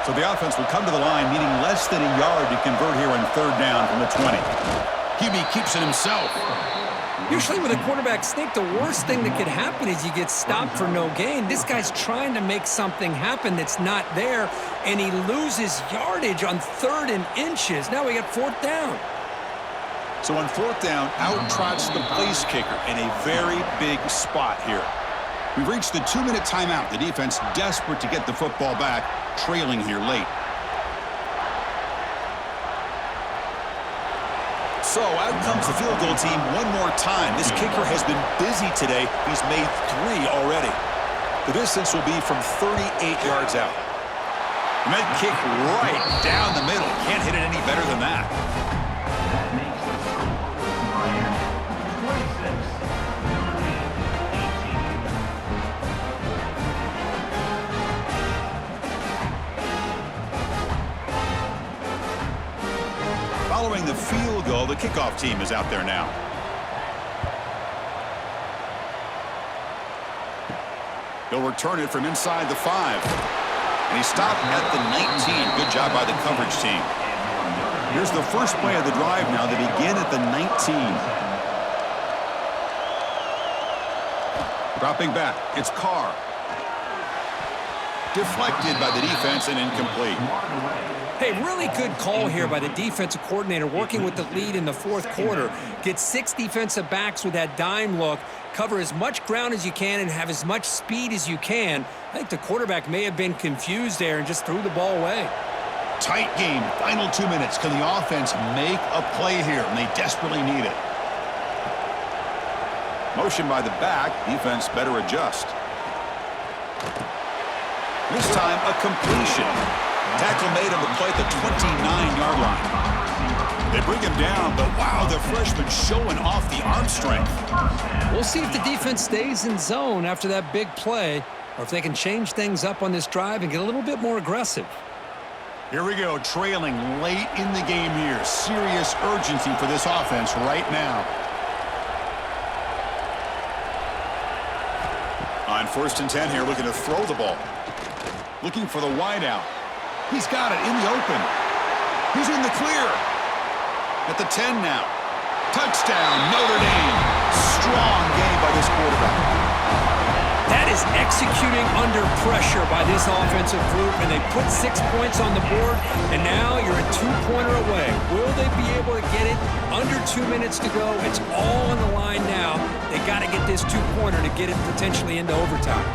So the offense will come to the line, needing less than a yard to convert here on third down from the 20. QB keeps it himself. Usually with a quarterback sneak, the worst thing that could happen is you get stopped for no gain. This guy's trying to make something happen that's not there, and he loses yardage on third and inches. Now we got fourth down. So on fourth down, out trots the place kicker in a very big spot here. We've reached the 2-minute timeout. The defense desperate to get the football back, trailing here late. So out comes the field goal team one more time. This kicker has been busy today. He's made 3 already. The distance will be from 38 yards out. And that kick right down the middle. Can't hit it any better than that. That makes the score Miami 26, Following the field goal, the kickoff team is out there now. He'll return it from inside the 5. And he stopped at the 19. Good job by the coverage team. Here's the first play of the drive now. They begin at the 19. Dropping back, it's Carr. Deflected by the defense and incomplete. Hey, really good call here by the defensive coordinator working with the lead in the fourth quarter. Get 6 defensive backs with that dime look, cover as much ground as you can, and have as much speed as you can. I think the quarterback may have been confused there and just threw the ball away. Tight game, final 2 minutes. Can the offense make a play here? And they desperately need it. Motion by the back, defense better adjust. This time, a completion. Tackle made on the play at the 29-yard line. They bring him down, but wow, the freshman showing off the arm strength. We'll see if the defense stays in zone after that big play, or if they can change things up on this drive and get a little bit more aggressive. Here we go, trailing late in the game here. Serious urgency for this offense right now. On 1st and 10 here, looking to throw the ball. Looking for the wideout. He's got it in the open. He's in the clear. At the 10 now. Touchdown, Notre Dame. Strong game by this quarterback. That is executing under pressure by this offensive group, and they put 6 points on the board, and now you're a 2-pointer away. Will they be able to get it under 2 minutes to go? It's all on the line now. They got to get this 2-pointer to get it potentially into overtime.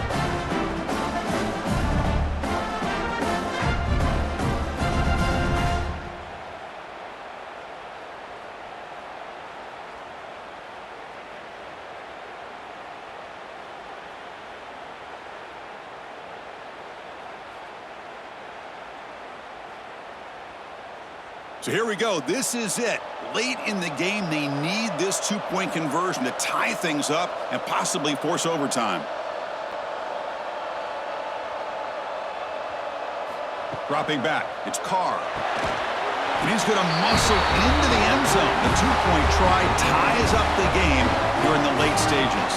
So here we go. This is it. Late in the game, they need this 2-point conversion to tie things up and possibly force overtime. Dropping back, it's Carr. And he's going to muscle into the end zone. The 2-point try ties up the game here in the late stages.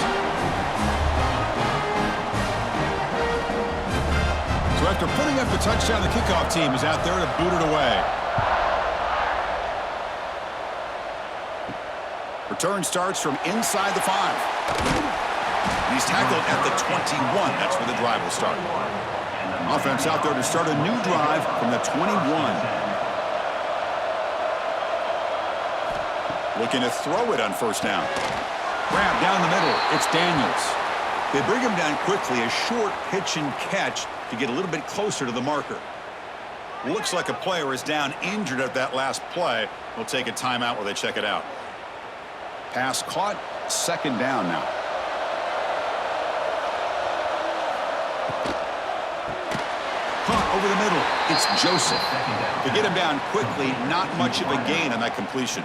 So after putting up the touchdown, the kickoff team is out there to boot it away. Return starts from inside the 5. He's tackled at the 21. That's where the drive will start. Offense out there to start a new drive from the 21. Looking to throw it on first down. Grab down the middle. It's Daniels. They bring him down quickly, a short pitch and catch to get a little bit closer to the marker. Looks like a player is down injured at that last play. We'll take a timeout while they check it out. Pass caught, second down now. Caught over the middle. It's Joseph. To get him down quickly, not much of a gain on that completion.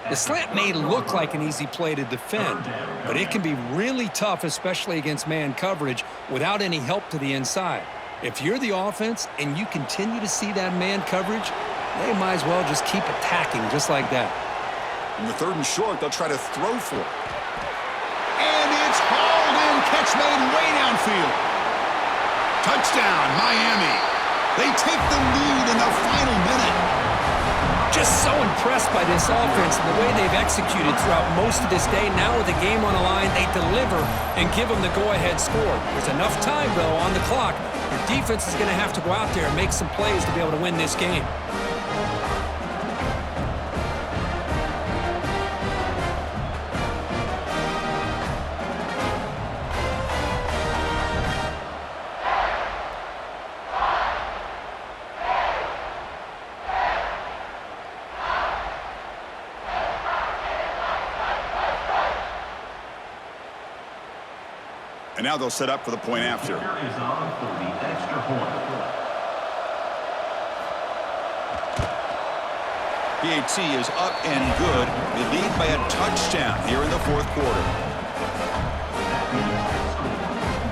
The slant may look like an easy play to defend, but it can be really tough, especially against man coverage, without any help to the inside. If you're the offense and you continue to see that man coverage, they might as well just keep attacking just like that. In the third and short, they'll try to throw for it. And it's hauled in, catch made way downfield. Touchdown, Miami. They take the lead in the final minute. Just so impressed by this offense and the way they've executed throughout most of this day. Now with the game on the line, they deliver and give them the go-ahead score. There's enough time, though, on the clock. Your defense is going to have to go out there and make some plays to be able to win this game. And now they'll set up for the point after. Kicker is on for the extra point. PAT is up and good. They lead by a touchdown here in the fourth quarter.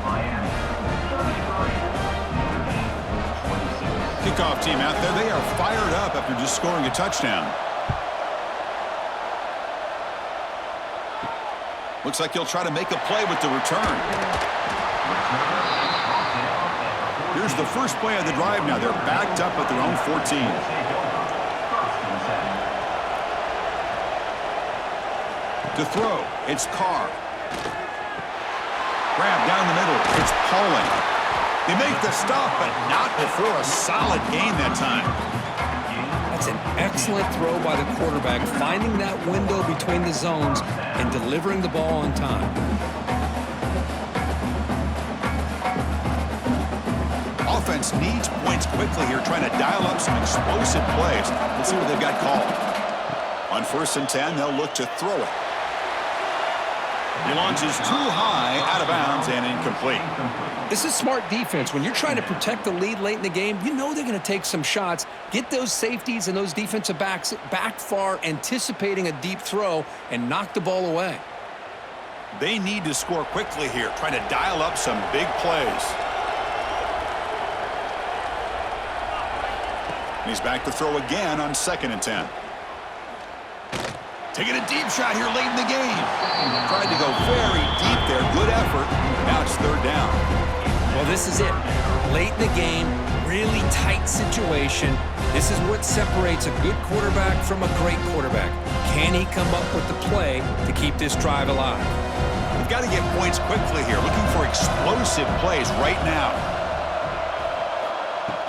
Miami, 33, 26. Kickoff team out there. They are fired up after just scoring a touchdown. Looks like he'll try to make a play with the return. Here's the first play of the drive now. They're backed up at their own 14. To throw, it's Carr. Grab down the middle, it's Pauling. They make the stop, but not before a solid gain that time. That's an excellent throw by the quarterback, finding that window between the zones and delivering the ball on time. Offense needs points quickly here, trying to dial up some explosive plays. Let's see what they've got called. On 1st and 10, they'll look to throw it. He launches too high, out of bounds, and incomplete. This is smart defense. When you're trying to protect the lead late in the game, you know they're going to take some shots, get those safeties and those defensive backs back far, anticipating a deep throw, and knock the ball away. They need to score quickly here, trying to dial up some big plays. And he's back to throw again on 2nd and 10. Taking a deep shot here late in the game. Tried to go very deep there. Good effort. Now it's 3rd down. Well, this is it. Late in the game, really tight situation. This is what separates a good quarterback from a great quarterback. Can he come up with the play to keep this drive alive? We've got to get points quickly here. Looking for explosive plays right now.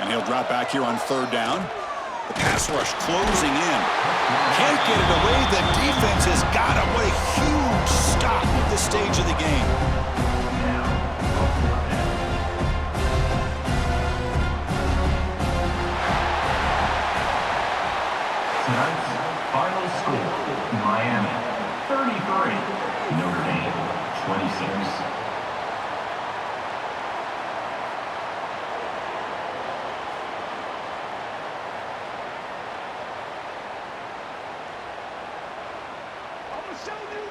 And he'll drop back here on 3rd down. The pass rush closing in. Can't get it away. The defense has got him. What a huge stop at this stage of the game. Tonight's final score, Miami, 33, Notre Dame, 26. Show you